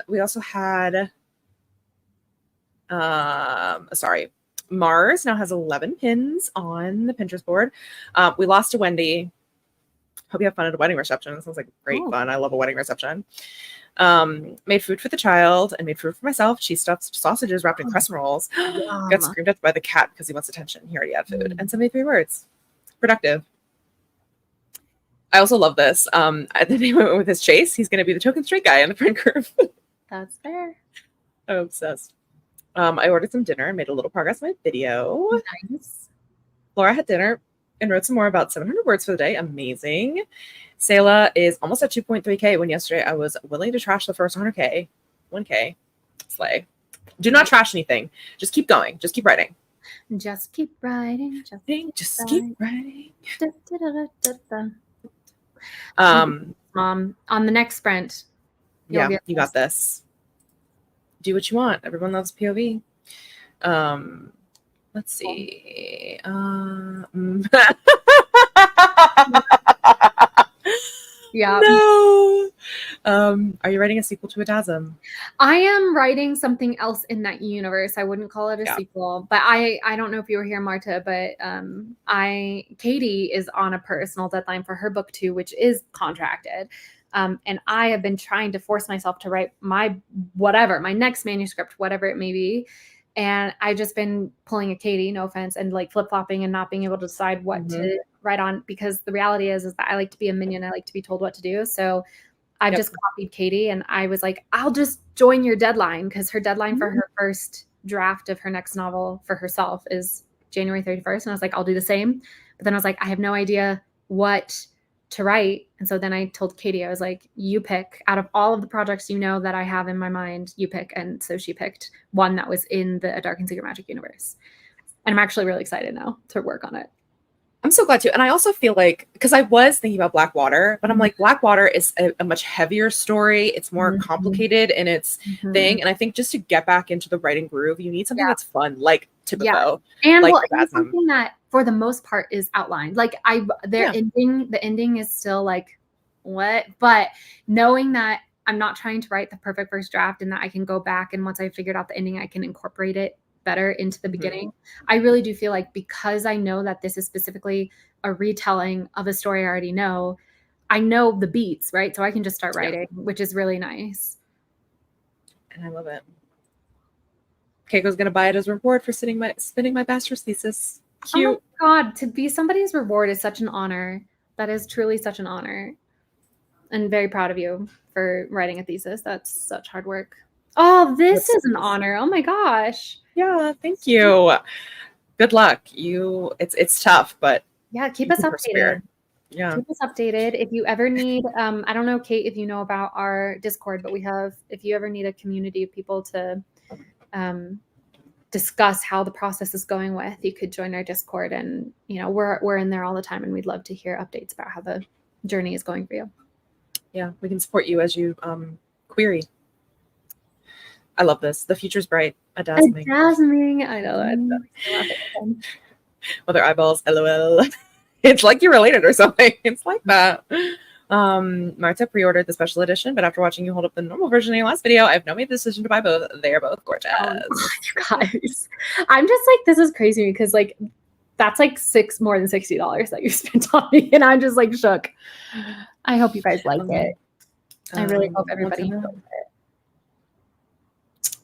We also had sorry, Mars now has 11 pins on the Pinterest board. We lost to Wendy. Hope you have fun at a wedding reception. It sounds like great fun. I love a wedding reception. Made food for the child and made food for myself. Cheese stuffed sausages wrapped in crescent rolls. Got screamed at by the cat because he wants attention. He already had food. And sent me 3 words. Productive. I also love this. The name went with his Chase. He's going to be the token straight guy in the friend group. That's fair. I'm obsessed. I ordered some dinner and made a little progress on my video. Nice. Laura had dinner and wrote some more, about 700 words for the day. Amazing. Sayla is almost at 2.3K when yesterday I was willing to trash the first 100K. 1K. Slay. Do not trash anything. Just keep going. Just keep writing. Just keep writing. Just keep writing. Da, da, da, da, da. On the next sprint. Yeah, you got this. Do what you want. Everyone loves POV. Let's see. Yeah. No. Are you writing a sequel to Adasm? I am writing something else in that universe. I wouldn't call it a sequel, but I don't know if you were here, Marta, but Katie is on a personal deadline for her book 2, which is contracted. And I have been trying to force myself to write my next manuscript, whatever it may be. And I've just been pulling a Katie, no offense, and like flip-flopping and not being able to decide what to write on, because the reality is that I like to be a minion. I like to be told what to do. So I've just copied Katie, and I was like, I'll just join your deadline, because her deadline for her first draft of her next novel for herself is January 31st. And I was like, I'll do the same. But then I was like, I have no idea what to write. And so then I told Katie, I was like, you pick out of all of the projects that I have in my mind, you pick. And so she picked one that was in the A Dark and Secret Magic universe. And I'm actually really excited now to work on it. I'm so glad to. And I also feel like, because I was thinking about Blackwater, but I'm like, Blackwater is a much heavier story. It's more complicated in its thing. And I think just to get back into the writing groove, you need something that's fun, like Typico. And, like and something that for the most part is outlined. Like the ending is still like, what? But knowing that I'm not trying to write the perfect first draft, and that I can go back, and once I figured out the ending, I can incorporate it better into the beginning. I really do feel like, because I know that this is specifically a retelling of a story I already know, I know the beats, right? So I can just start writing, which is really nice. And I love it. Keiko's gonna buy it as a reward for spinning my bachelor's thesis. Cute. Oh my God, to be somebody's reward is such an honor. That is truly such an honor. And very proud of you for writing a thesis. That's such hard work. Oh, this is an honor. Oh my gosh. Yeah, thank you. Good luck. It's tough, but yeah, keep us updated. Yeah. Keep us updated. If you ever need, I don't know, Kate, if you know about our Discord, but if you ever need a community of people to discuss how the process is going with, you could join our Discord, and we're in there all the time, and we'd love to hear updates about how the journey is going for you. Yeah, we can support you as you query. I love this. The future's bright. Adasming. I know that. With their eyeballs, LOL. It's like you're related or something. It's like that. Marta pre-ordered the special edition, but after watching you hold up the normal version in your last video, I've now made the decision to buy both. They are both gorgeous. Oh, guys, I'm just like, this is crazy, because like that's like more than $60 that you spent on me, and I'm just like shook. I hope you guys like it. I really hope everybody enjoys it.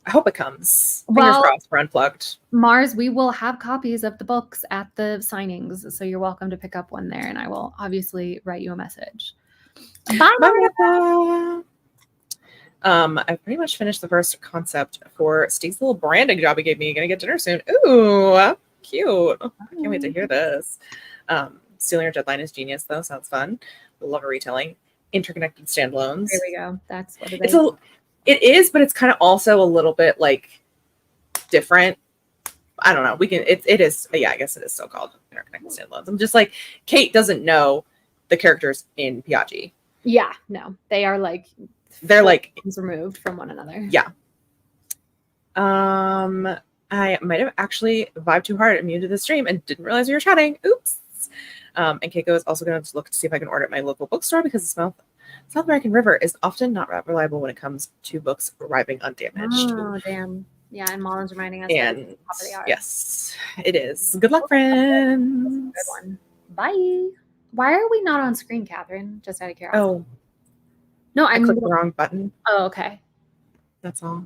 I hope it comes. Fingers crossed for Unplugged. Mars, we will have copies of the books at the signings, so you're welcome to pick up one there, and I will obviously write you a message. Bye, Martha. I've pretty much finished the first concept for Steve's little branding job he gave me. Gonna get dinner soon. Ooh, cute. I can't wait to hear this. Stealing Your Deadline is genius, though. Sounds fun. Love a retelling. interconnected standalones. There we go. That's what it It's is. it is, but it's kind of also a little bit like different. I don't know. It is. Yeah, I guess it is so called interconnected standalones. I'm just like, Kate doesn't know the characters in Piaggi. Yeah, no, they are like they're like removed from one another. Yeah. I might have actually vibed too hard and muted the stream and didn't realize we were chatting. Oops. And Keiko is also going to look to see if I can order at my local bookstore because the South American River is often not reliable when it comes to books arriving undamaged. Oh, damn. Yeah, and Mollen's reminding us and that top of the hour. Yes, it is. Good luck, friends. Good one. Bye. Why are we not on screen, Catherine? Just out of curiosity. Oh. No, I clicked the wrong button. Oh, okay. That's all.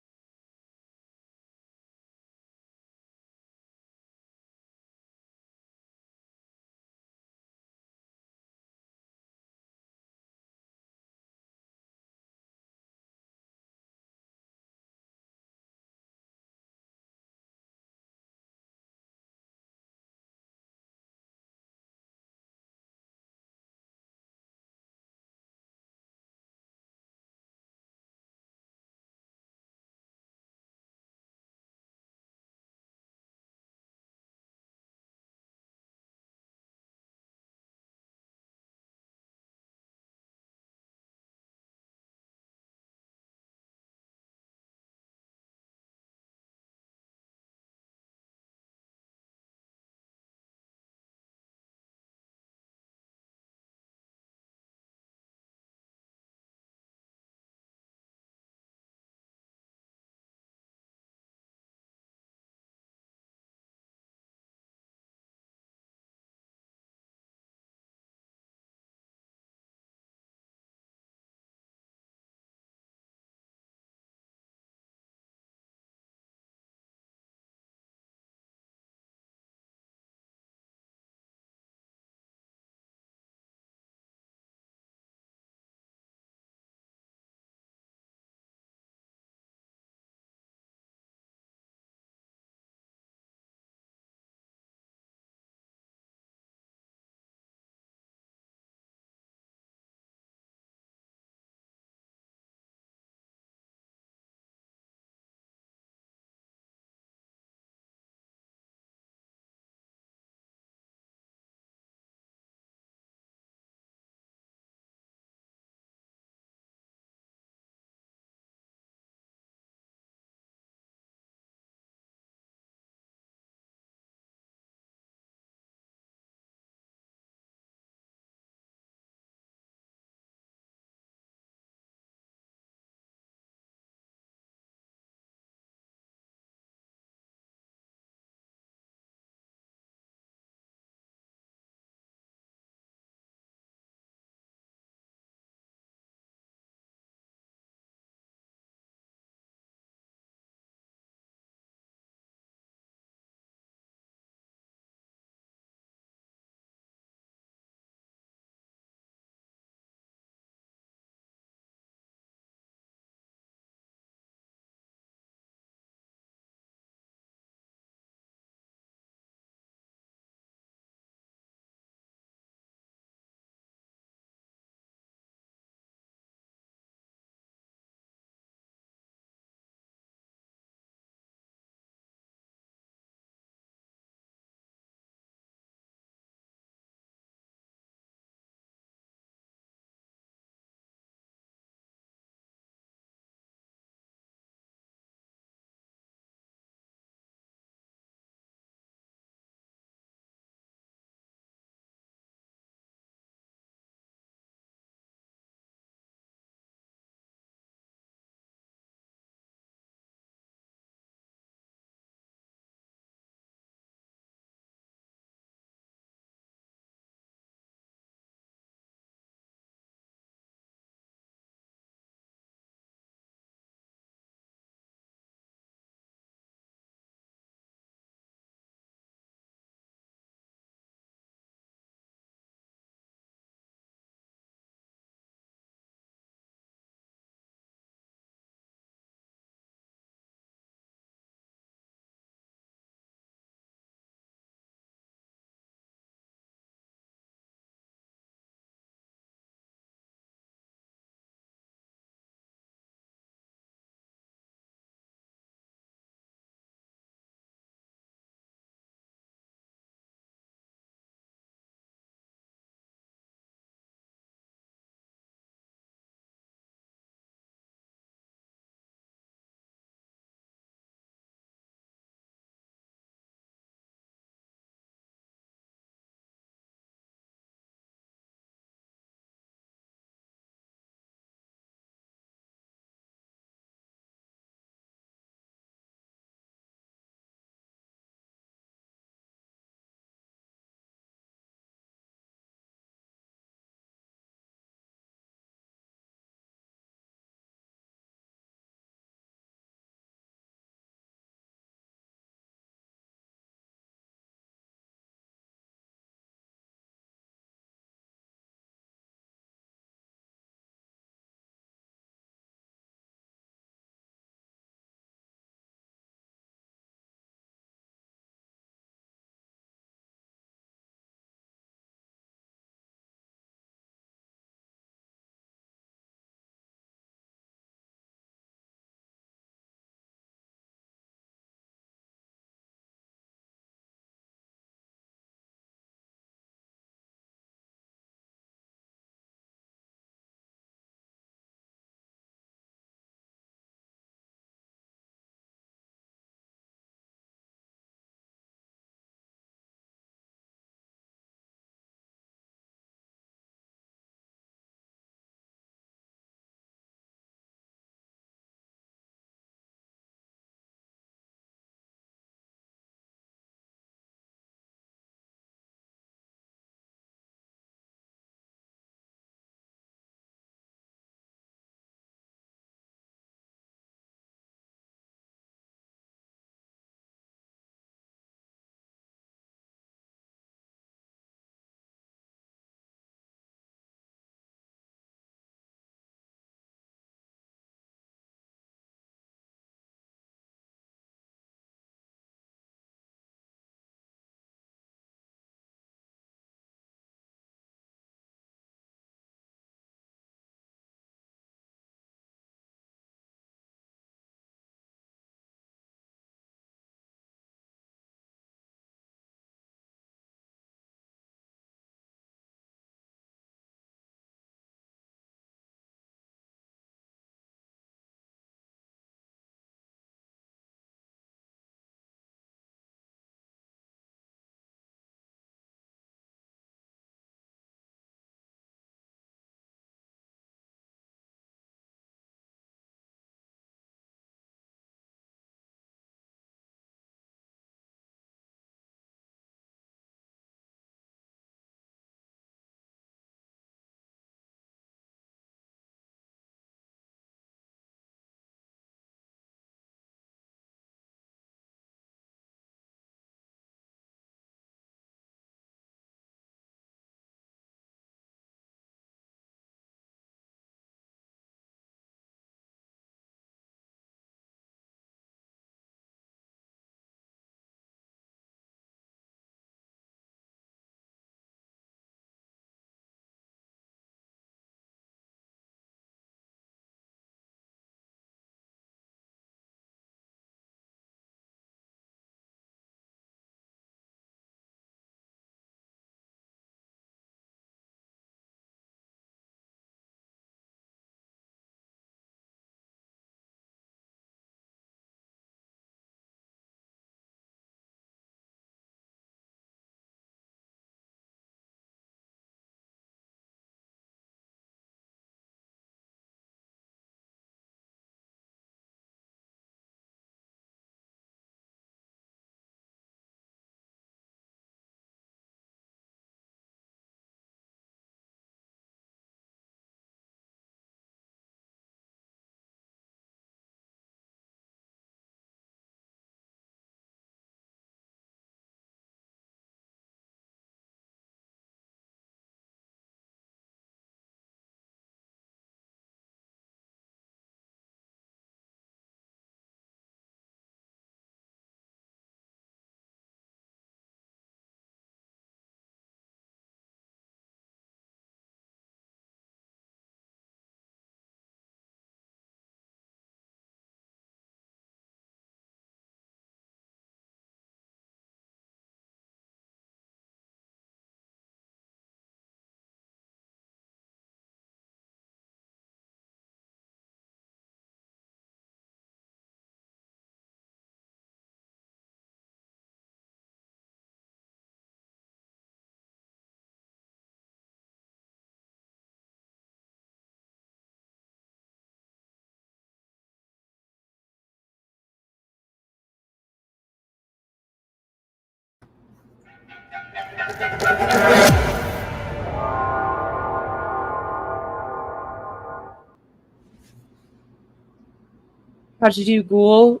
How'd you do, Ghoul?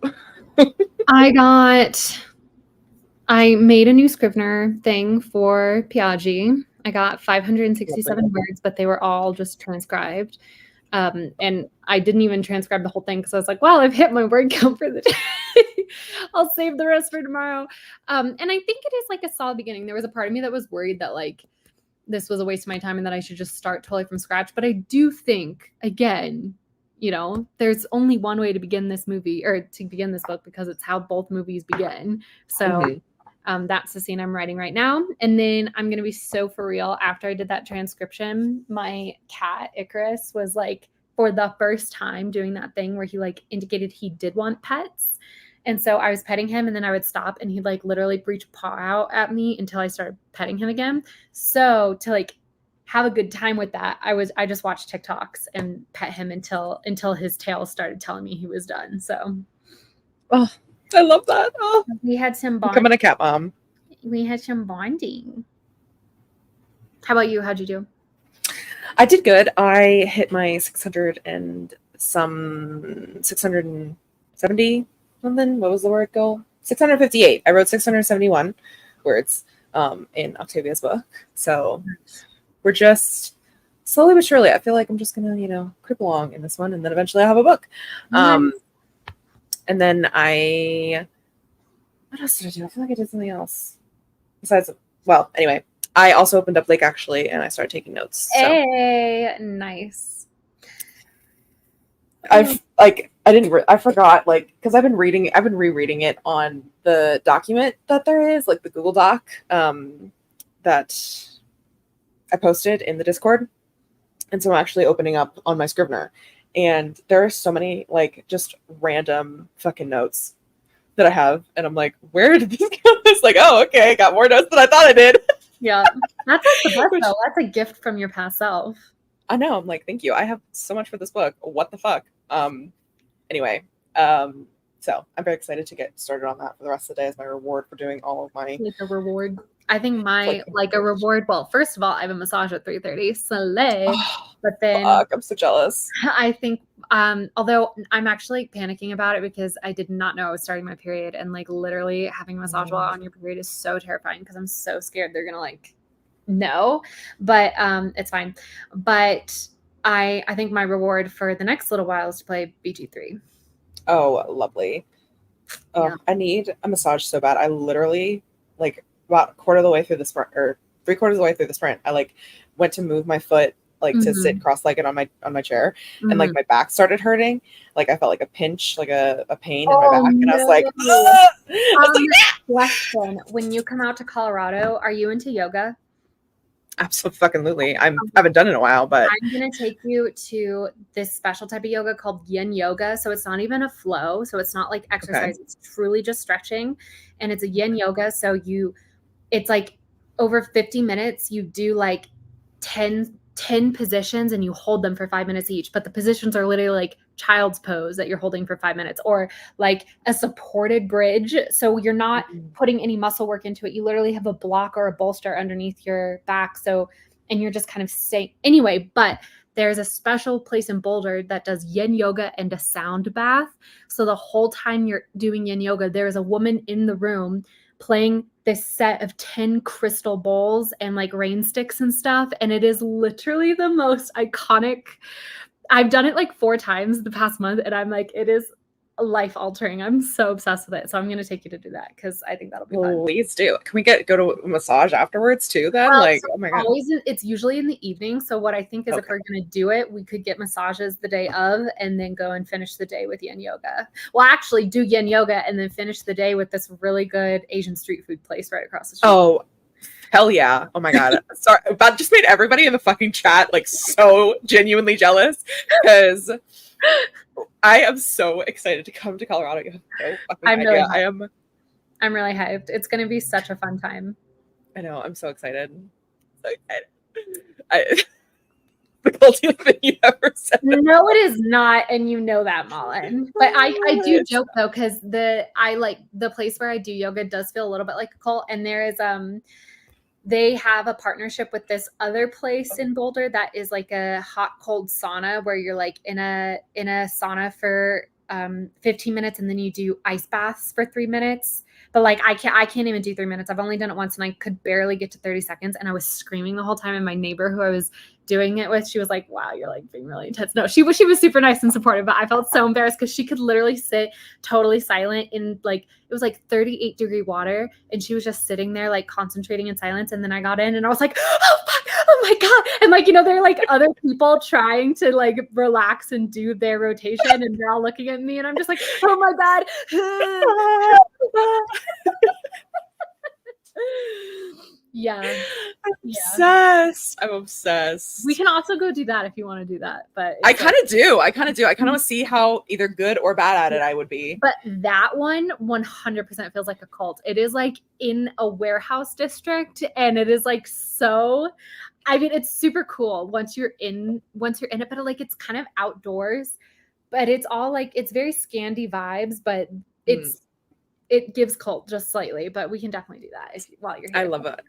I made a new Scrivener thing for Piaggi. I got 567 words, but they were all just transcribed. And I didn't even transcribe the whole thing because I was like, well, I've hit my word count for the day. I'll save the rest for tomorrow. And I think it is like a solid beginning. There was a part of me that was worried that like this was a waste of my time and that I should just start totally from scratch. But I do think, again, you know, there's only one way to begin this movie or to begin this book because it's how both movies begin. So that's the scene I'm writing right now. And then I'm going to be so for real. After I did that transcription, my cat Icarus was like, for the first time doing that thing where he like indicated he did want pets. And so I was petting him and then I would stop and he'd like literally reach a paw out at me until I started petting him again. So to like have a good time with that, I just watched TikToks and pet him until his tail started telling me he was done. So I love that. Oh, we had some bonding. Becoming a cat mom. We had some bonding. How about you? How'd you do? I did good. I hit my 670 something. What was the word goal? 658. I wrote 671 words in Octavia's book. So we're just slowly but surely. I feel like I'm just gonna, you know, creep along in this one, and then eventually I'll have a book. And then what else did I do? I feel like I did something else. Besides, well, anyway, I also opened up Lake Actually and I started taking notes. So. Hey, nice. I forgot, like, because I've been rereading it on the document that there is, like the Google Doc that I posted in the Discord. And so I'm actually opening up on my Scrivener. And there are so many, like, just random fucking notes that I have. And I'm like, where did this go? It's like, oh, okay, I got more notes than I thought I did. Yeah. That's like the best, though. That's a gift from your past self. I know. I'm like, thank you. I have so much for this book. What the fuck? Anyway, so I'm very excited to get started on that for the rest of the day as my reward for doing all of my... Like a reward. I think my, like a reward, well, first of all, I have a massage at 3:30, slay. But then fuck, I'm so jealous. I think, although I'm actually panicking about it because I did not know I was starting my period, and like literally having a massage while on your period is so terrifying because I'm so scared they're gonna like no, but it's fine. But I think my reward for the next little while is to play BG3. Oh, lovely. Oh, yeah. I need a massage so bad. I literally, like, about a quarter of the way through the sprint, or 3/4 of the way through the sprint, I like went to move my foot, like to sit cross-legged on my chair, and like my back started hurting. Like I felt like a pinch, like a pain in my back, and I was like, question: when you come out to Colorado, are you into yoga? Absolutely. I haven't done it in a while, but I'm going to take you to this special type of yoga called yin yoga. So it's not even a flow. So it's not like exercise. Okay. It's truly just stretching. And it's a yin yoga. So it's like over 50 minutes, you do like 10 positions and you hold them for 5 minutes each. But the positions are literally like child's pose that you're holding for 5 minutes, or like a supported bridge. So you're not putting any muscle work into it. You literally have a block or a bolster underneath your back. So, and you're just kind of staying anyway, but there's a special place in Boulder that does yin yoga and a sound bath. So the whole time you're doing yin yoga, there's a woman in the room playing this set of 10 crystal bowls and like rain sticks and stuff. And it is literally the most iconic. I've done it like 4 times the past month, and I'm like, it is life altering. I'm so obsessed with it. So I'm going to take you to do that because I think that'll be fun. Please do. Can we go to a massage afterwards too then? Like, so oh my God. It's usually in the evening. So what I think is if we're going to do it, we could get massages the day of and then go and finish the day with yin yoga. Well, actually do yin yoga and then finish the day with this really good Asian street food place right across the street. Oh, hell yeah. Oh my God. Sorry. That just made everybody in the fucking chat like so genuinely jealous because I am so excited to come to Colorado. You have no fucking idea. I'm really hyped. It's going to be such a fun time. I know. I'm so excited. So excited. The cultiest thing you ever said. No, it is not, and you know that, Mullen. But I do joke though, because the place where I do yoga does feel a little bit like a cult, and there is they have a partnership with this other place in Boulder that is like a hot cold sauna where you're like in a sauna for 15 minutes and then you do ice baths for 3 minutes. But like I can't even do 3 minutes. I've only done it once and I could barely get to 30 seconds and I was screaming the whole time. And my neighbor who I was doing it with, she was like, wow, you're like being really intense. No, she was super nice and supportive, but I felt so embarrassed because she could literally sit totally silent in like, it was like 38-degree water and she was just sitting there like concentrating in silence. And then I got in and I was like, oh fuck, oh my God. And like, you know, there are like other people trying to like relax and do their rotation and they're all looking at me and I'm just like, oh my God. Yeah. I'm obsessed. We can also go do that if you want to do that. But I kind of do. I kind of want to see how either good or bad at it I would be. But that one 100% feels like a cult. It is like in a warehouse district and it is like so, I mean, it's super cool once you're in it, but like it's kind of outdoors, but it's all like, it's very Scandi vibes, but it gives cult just slightly, but we can definitely do that while you're here. I love it.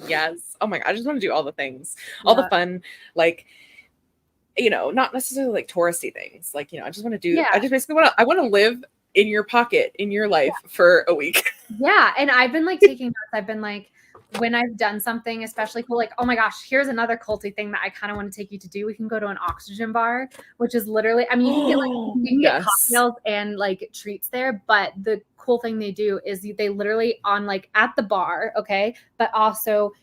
Yes. Oh my God. I just want to do all the things, all the fun, like, you know, not necessarily like touristy things. Like, you know, I just want to do, I just basically I want to live in your pocket, in your life for a week. Yeah. And I've been like taking notes. I've been like, when I've done something especially cool, like, oh my gosh, here's another culty thing that I kind of want to take you to do. We can go to an oxygen bar, which is literally, I mean, you can get cocktails and like treats there, but the cool thing they do is they literally on like at the bar, okay, but also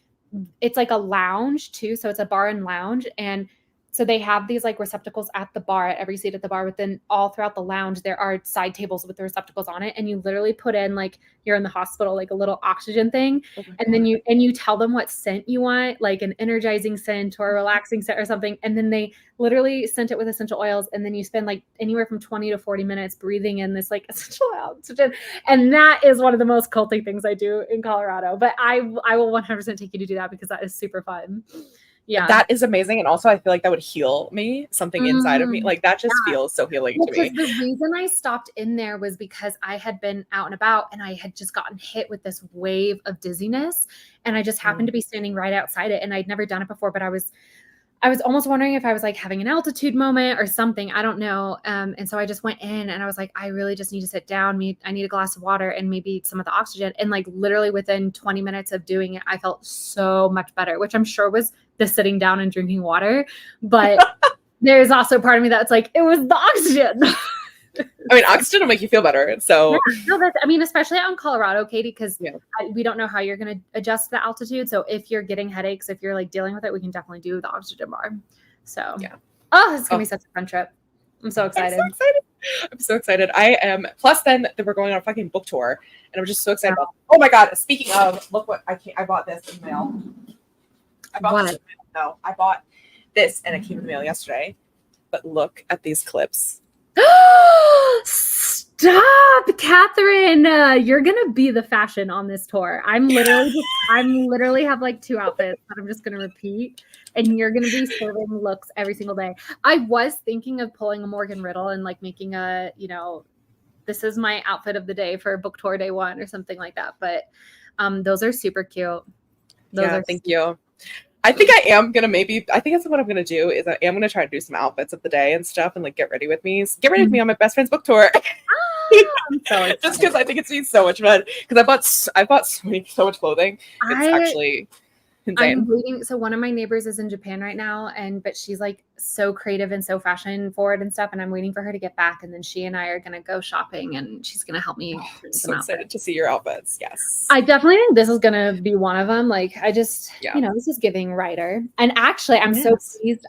it's like a lounge too. So it's a bar and lounge. And so they have these like receptacles at the bar, at every seat at the bar, but then all throughout the lounge, there are side tables with the receptacles on it. And you literally put in like, you're in the hospital, like a little oxygen thing. And then you tell them what scent you want, like an energizing scent or a relaxing scent or something. And then they literally scent it with essential oils. And then you spend like anywhere from 20 to 40 minutes breathing in this like essential oxygen. And that is one of the most culty things I do in Colorado. But I will 100% take you to do that because that is super fun. Yeah, that is amazing. And also I feel like that would heal me, something inside of me. Like that just feels so healing to me. The reason I stopped in there was because I had been out and about and I had just gotten hit with this wave of dizziness. And I just happened to be standing right outside it. And I'd never done it before, but I was almost wondering if I was like having an altitude moment or something. I don't know. And so I just went in and I was like, I really just need to sit down. I need a glass of water and maybe some of the oxygen. And like literally within 20 minutes of doing it, I felt so much better, which I'm sure was the sitting down and drinking water. But there's also part of me that's like, it was the oxygen. I mean, oxygen will make you feel better. So, I mean, especially out in Colorado, Katie, because we don't know how you're going to adjust the altitude. So if you're getting headaches, if you're like dealing with it, we can definitely do the oxygen bar. So, oh, it's going to be such a fun trip. I'm so excited. I'm so excited. I am. Plus, then we're going on a fucking book tour, and I'm just so excited about. Oh my God! Speaking of, look what I bought this in the mail. I bought this, and it came in the mail yesterday. But look at these clips. Stop, Catherine. You're gonna be the fashion on this tour. I'm literally have like 2 outfits that I'm just gonna repeat, and you're gonna be serving looks every single day. I was thinking of pulling a Morgan Riddle and like making a, you know, this is my outfit of the day for book tour day 1 or something like that. But those are super cute. Thank you. I think I am gonna I think that's what I'm gonna do is I am gonna try to do some outfits of the day and stuff and like get ready with me on my best friend's book tour. So just because I think it's been so much fun because I bought so much clothing. It's actually insane. I'm waiting. So one of my neighbors is in Japan right now, but she's like so creative and so fashion forward and stuff. And I'm waiting for her to get back, and then she and I are gonna go shopping, and she's gonna help me. So excited to see your outfits. Yes, I definitely think this is gonna be one of them. Like I just, you know, this is giving writer. And actually, I'm so pleased.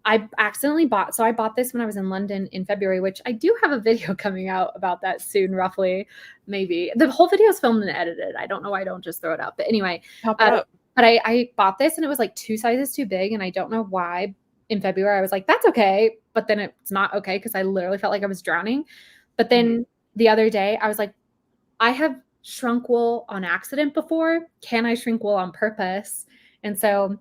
I accidentally bought. So I bought this when I was in London in February, which I do have a video coming out about that soon, roughly. Maybe the whole video is filmed and edited. I don't know why I don't just throw it up. But anyway, but I bought this and it was like 2 sizes too big. And I don't know why in February I was like, that's okay. But then it's not okay because I literally felt like I was drowning. But then the other day I was like, I have shrunk wool on accident before. Can I shrink wool on purpose? And so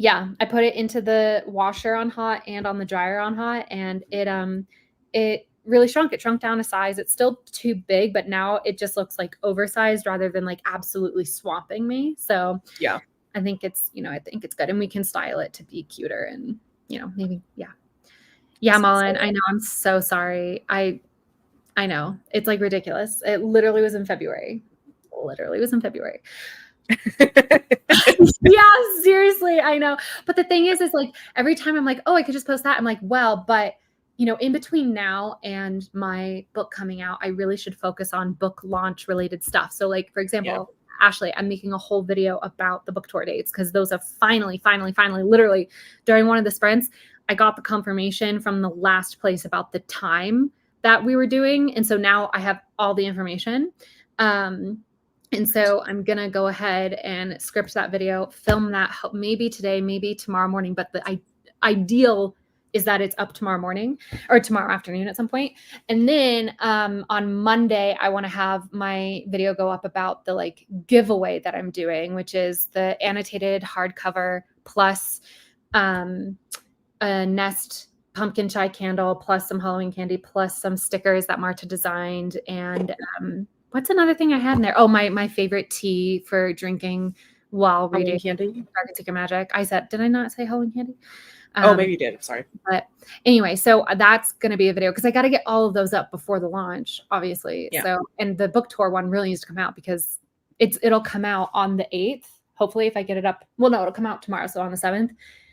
yeah, I put it into the washer on hot and on the dryer on hot, and it really shrunk. It shrunk down a size. It's still too big, but now it just looks like oversized rather than like absolutely swamping me. So Yeah. I think it's, I think it's good, and we can style it to be cuter and, maybe, yeah. Yeah, Mullen, I know. I'm so sorry. I know. It's like ridiculous. It literally was in February. Yeah, seriously, I know. But the thing is like every time I'm like, oh, I could just post that. I'm like, well, but in between now and my book coming out, I really should focus on book launch related stuff. So like, for example, Ashley, I'm making a whole video about the book tour dates because those have finally, literally during one of the sprints, I got the confirmation from the last place about the time that we were doing. And so now I have all the information. And so I'm going to go ahead and script that video, film that maybe today, maybe tomorrow morning. But the ideal is that it's up tomorrow morning or tomorrow afternoon at some point. And then on Monday, I want to have my video go up about the like giveaway that I'm doing, which is the annotated hardcover plus a Nest pumpkin chai candle plus some Halloween candy plus some stickers that Marta designed. And what's another thing I had in there? Oh, my favorite tea for drinking while reading Candy. Dark and Secret Magic. Did I not say Halloween candy? Oh, maybe you did. Sorry. But anyway, so that's going to be a video because I got to get all of those up before the launch, obviously. Yeah. So, and the book tour one really needs to come out because it'll come out on the 8th. Hopefully, if I get it up. Well, no, it'll come out tomorrow. So on the 7th.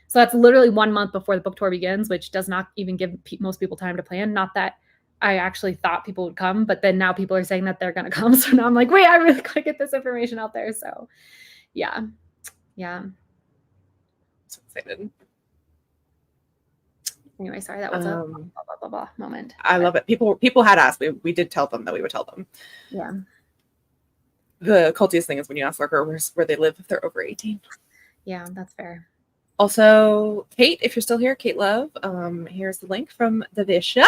So that's literally 1 month before the book tour begins, which does not even give most people time to plan. Not that I actually thought people would come, but then now people are saying that they're going to come. So now I'm like, wait, I really got to get this information out there. So yeah. So excited. Anyway, sorry, that was a blah, blah, blah, blah moment. I love it. People had asked. We did tell them that we would tell them. Yeah. The cultiest thing is when you ask workers where they live if they're over 18. Yeah, that's fair. Also, Kate, if you're still here, Kate Love, here's the link from the Visha.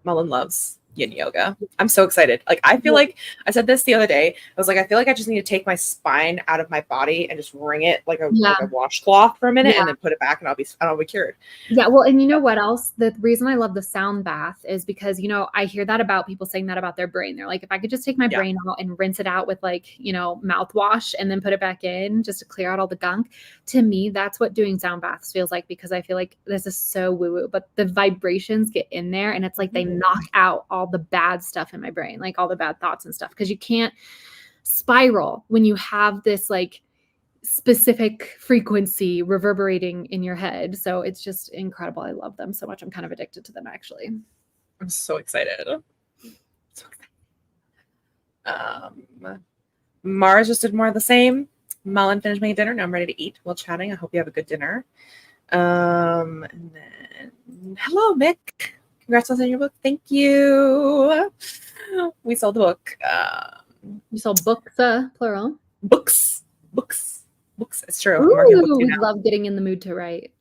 Mullen loves yin yoga. I'm so excited. Like, I feel like I said this the other day. I was like, I feel like I just need to take my spine out of my body and just wring it like a washcloth for a minute and then put it back and I'll be cured. Yeah. Well, and you know what else? The reason I love the sound bath is because, I hear that about people saying that about their brain. They're like, if I could just take my brain out and rinse it out with like, mouthwash and then put it back in just to clear out all the gunk. To me, that's what doing sound baths feels like, because I feel like this is so woo-woo, but the vibrations get in there and it's like they knock out all the bad stuff in my brain, like all the bad thoughts and stuff, because you can't spiral when you have this like specific frequency reverberating in your head. So it's just incredible. I love them so much. I'm kind of addicted to them, actually. I'm so excited. Mars just did more of the same. Mullen finished making dinner. Now I'm ready to eat while chatting. I hope you have a good dinner. And then hello, Mick. Congrats on your book. Thank you. We sold the book. You sold books, plural. Books. It's true. Ooh, we love getting in the mood to write.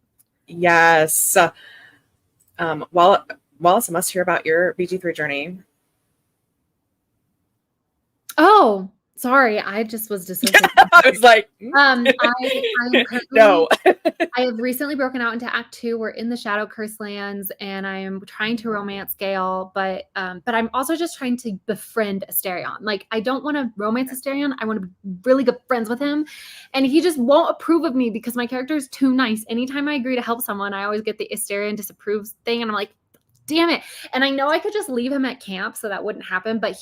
Yes. Wallis, I must hear about your BG3 journey. Oh, sorry. I just was dissociating. I was like, no. I have recently broken out into Act 2. We're in the Shadow Curse lands, and I am trying to romance Gale, but I'm also just trying to befriend Asterion. Like, I don't want to romance Asterion. I want to be really good friends with him, and he just won't approve of me because my character is too nice. Anytime I agree to help someone, I always get the Asterion disapproves thing, and I'm like, damn it. And I know I could just leave him at camp, so that wouldn't happen, but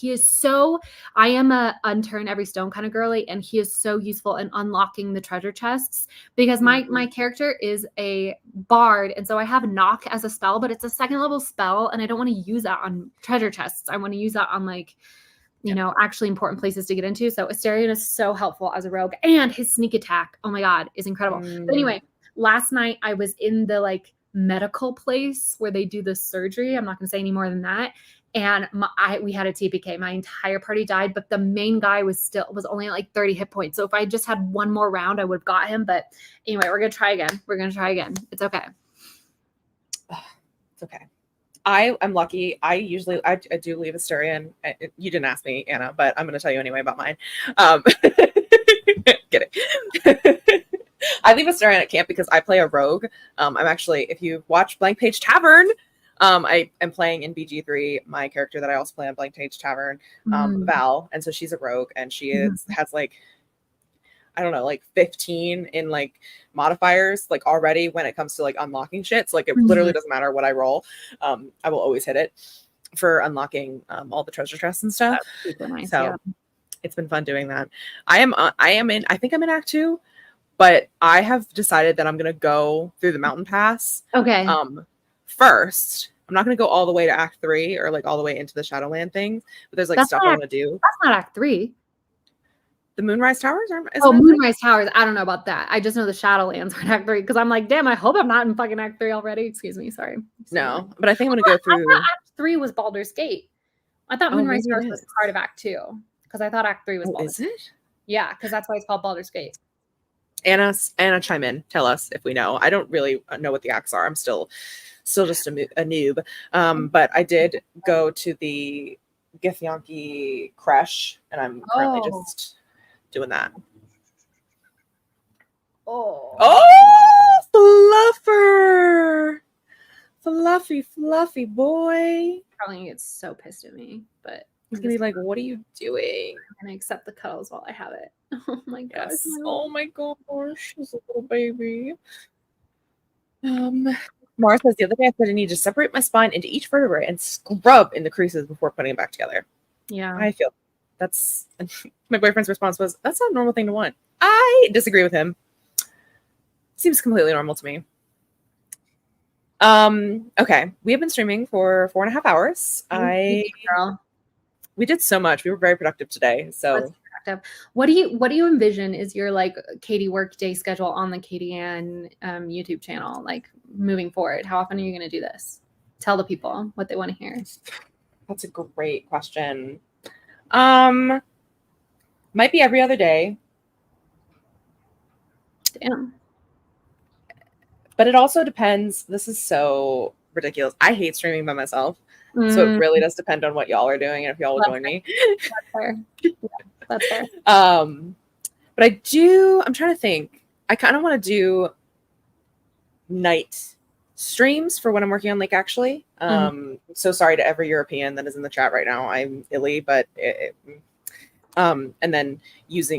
I am a unturn every stone kind of girly, and he is so useful in unlocking the treasure chests because my character is a bard. And so I have knock as a spell, but it's a 2nd level spell. And I don't want to use that on treasure chests. I want to use that on like, actually important places to get into. So Asterion is so helpful as a rogue, and his sneak attack, oh my God, is incredible. But anyway, last night I was in the like medical place where they do the surgery. I'm not going to say any more than that. And we had a TPK. My entire party died, but the main guy was only at like 30 hit points. So if I just had one more round, I would have got him. But anyway, we're going to try again. It's okay. It's okay. I am lucky. I do leave Asterion. You didn't ask me, Anna, but I'm going to tell you anyway about mine. Get it. I leave Asterion at camp because I play a rogue. I'm actually, if you watch Blank Page Tavern, I am playing in BG3 my character that I also play on Blank Page Tavern, Val, and so she's a rogue, and she has like, I don't know, like 15 in like modifiers like already when it comes to like unlocking shit. So like it literally doesn't matter what I roll. I will always hit it for unlocking all the treasure chests and stuff. That's super nice. So it's been fun doing that. I think I'm in Act 2, but I have decided that I'm gonna go through the mountain pass. Okay. First. I'm not gonna go all the way to Act 3 or like all the way into the Shadowland things, but there's like stuff I want to do. That's not Act 3. The Moonrise Towers are Moonrise Towers. I don't know about that. I just know the Shadowlands are in Act 3 because I'm like, damn, I hope I'm not in fucking Act 3 already. Excuse me, sorry. No, but I think I'm gonna go through. I thought Act 3 was Baldur's Gate. I thought Moonrise Towers was part of Act 2 because I thought Act 3 was Baldur's Gate. Is it? Yeah, because that's why it's called Baldur's Gate. Anna, chime in. Tell us if we know. I don't really know what the acts are. I'm still just a noob. But I did go to the Githyanki Creche, and I'm currently just doing that. Fluffer! Fluffy boy. Probably gets so pissed at me, but he's gonna be like, "What are you doing?" I'm gonna accept the cuddles while I have it. Oh my gosh! Yes. Oh my gosh, he's a little baby. Mara says the other day I said I need to separate my spine into each vertebrae and scrub in the creases before putting it back together. Yeah, I feel that's my boyfriend's response was, "That's not a normal thing to want." I disagree with him. Seems completely normal to me. Okay, we have been streaming for 4.5 hours. We did so much. We were very productive today. So what do you envision is your like Katie work day schedule on the Katie Ann YouTube channel, like moving forward? How often are you going to do this? Tell the people what they want to hear. That's a great question. Might be every other day. Damn. But it also depends. This is so ridiculous. I hate streaming by myself. So it really does depend on what y'all are doing and if y'all will join me. That's fair. That's fair. But I'm trying to think. I kind of want to do night streams for when I'm working on Lake Actually. So sorry to every European that is in the chat right now. I'm illy, but and then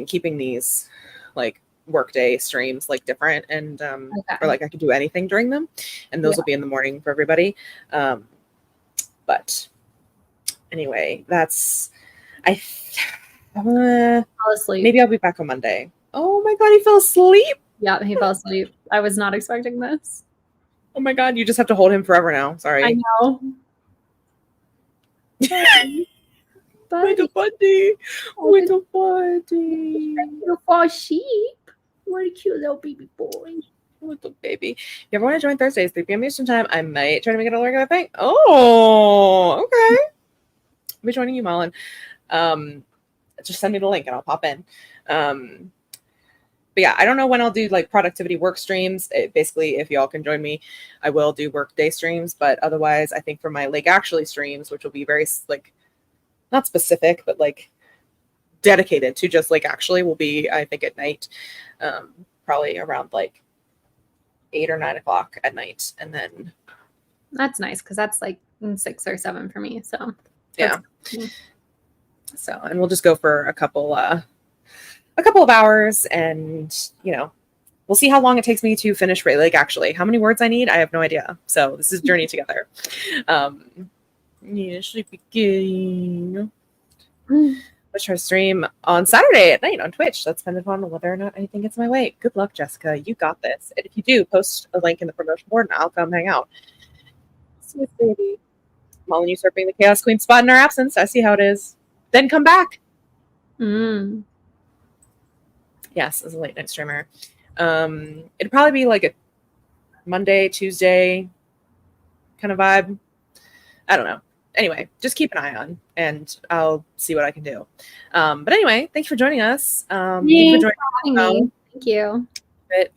keeping these like workday streams like different and or like I could do anything during them, and those will be in the morning for everybody. But anyway, that's fell asleep. Maybe I'll be back on Monday. Oh my god, he fell asleep. Yeah, he fell asleep. I was not expecting this. Oh my god, you just have to hold him forever now. Sorry. I know. Like a buddy. Like a buddy. Beautiful sheep. What a cute little baby boy. Little baby. If you ever want to join Thursdays, 3 p.m. Eastern time, I might try to make it a regular thing. Oh, okay. I'll be joining you, Mullen. Just send me the link and I'll pop in. But yeah, I don't know when I'll do like productivity work streams. Basically, if y'all can join me, I will do work day streams. But otherwise, I think for my Lake Actually streams, which will be very like not specific, but like dedicated to just Lake Actually, will be I think at night, probably around like 8 or 9 o'clock at night, and then that's nice because that's like 6 or 7 for me. So yeah. So and we'll just go for a couple of hours, and we'll see how long it takes me to finish Lake Actually. How many words I need, I have no idea. So this is journey together. Sleepy kitty. Let's try to stream on Saturday at night on Twitch. That's dependent on whether or not anything gets my way. Good luck, Jessica. You got this. And if you do, post a link in the promotion board and I'll come hang out. Sweet baby. Mullen usurping the Chaos Queen spot in our absence. I see how it is. Then come back. Yes, as a late night streamer. It'd probably be like a Monday, Tuesday kind of vibe. I don't know. Anyway, just keep an eye on, and I'll see what I can do. But anyway, thank you for joining us. Thank you for joining me. Thank you.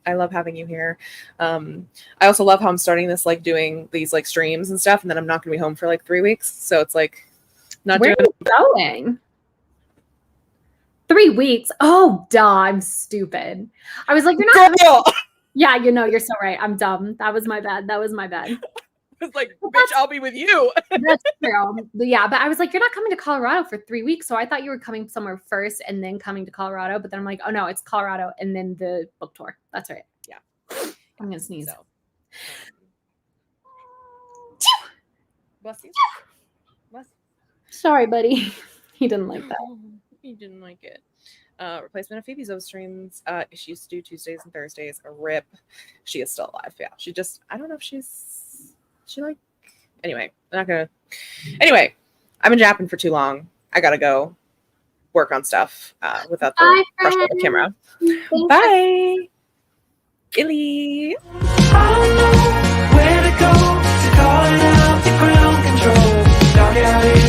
I love having you here. I also love how I'm starting this, like doing these like streams and stuff, and then I'm not going to be home for like 3 weeks. So it's like not Where doing. Are you going? 3 weeks. Oh, duh. I'm stupid. I was like, you're not. Girl. Yeah, you're so right. I'm dumb. That was my bad. was like, bitch, I'll be with you. That's true. But yeah, but I was like, you're not coming to Colorado for 3 weeks. So I thought you were coming somewhere first and then coming to Colorado. But then I'm like, oh no, it's Colorado and then the book tour. That's right. Yeah. I'm going to sneeze. So, bless you. Bless you. Sorry, buddy. He didn't like that. He didn't like it. Replacement of Phoebe's Ove streams. She used to do Tuesdays and Thursdays. A rip. She is still alive. Yeah. She just, I don't know if she like, anyway, I'm not gonna. Anyway, I've been japping for too long. I gotta go work on stuff without the pressure of the camera. Bye. Illy. I don't know where to go to call it out the ground control. Dark alley.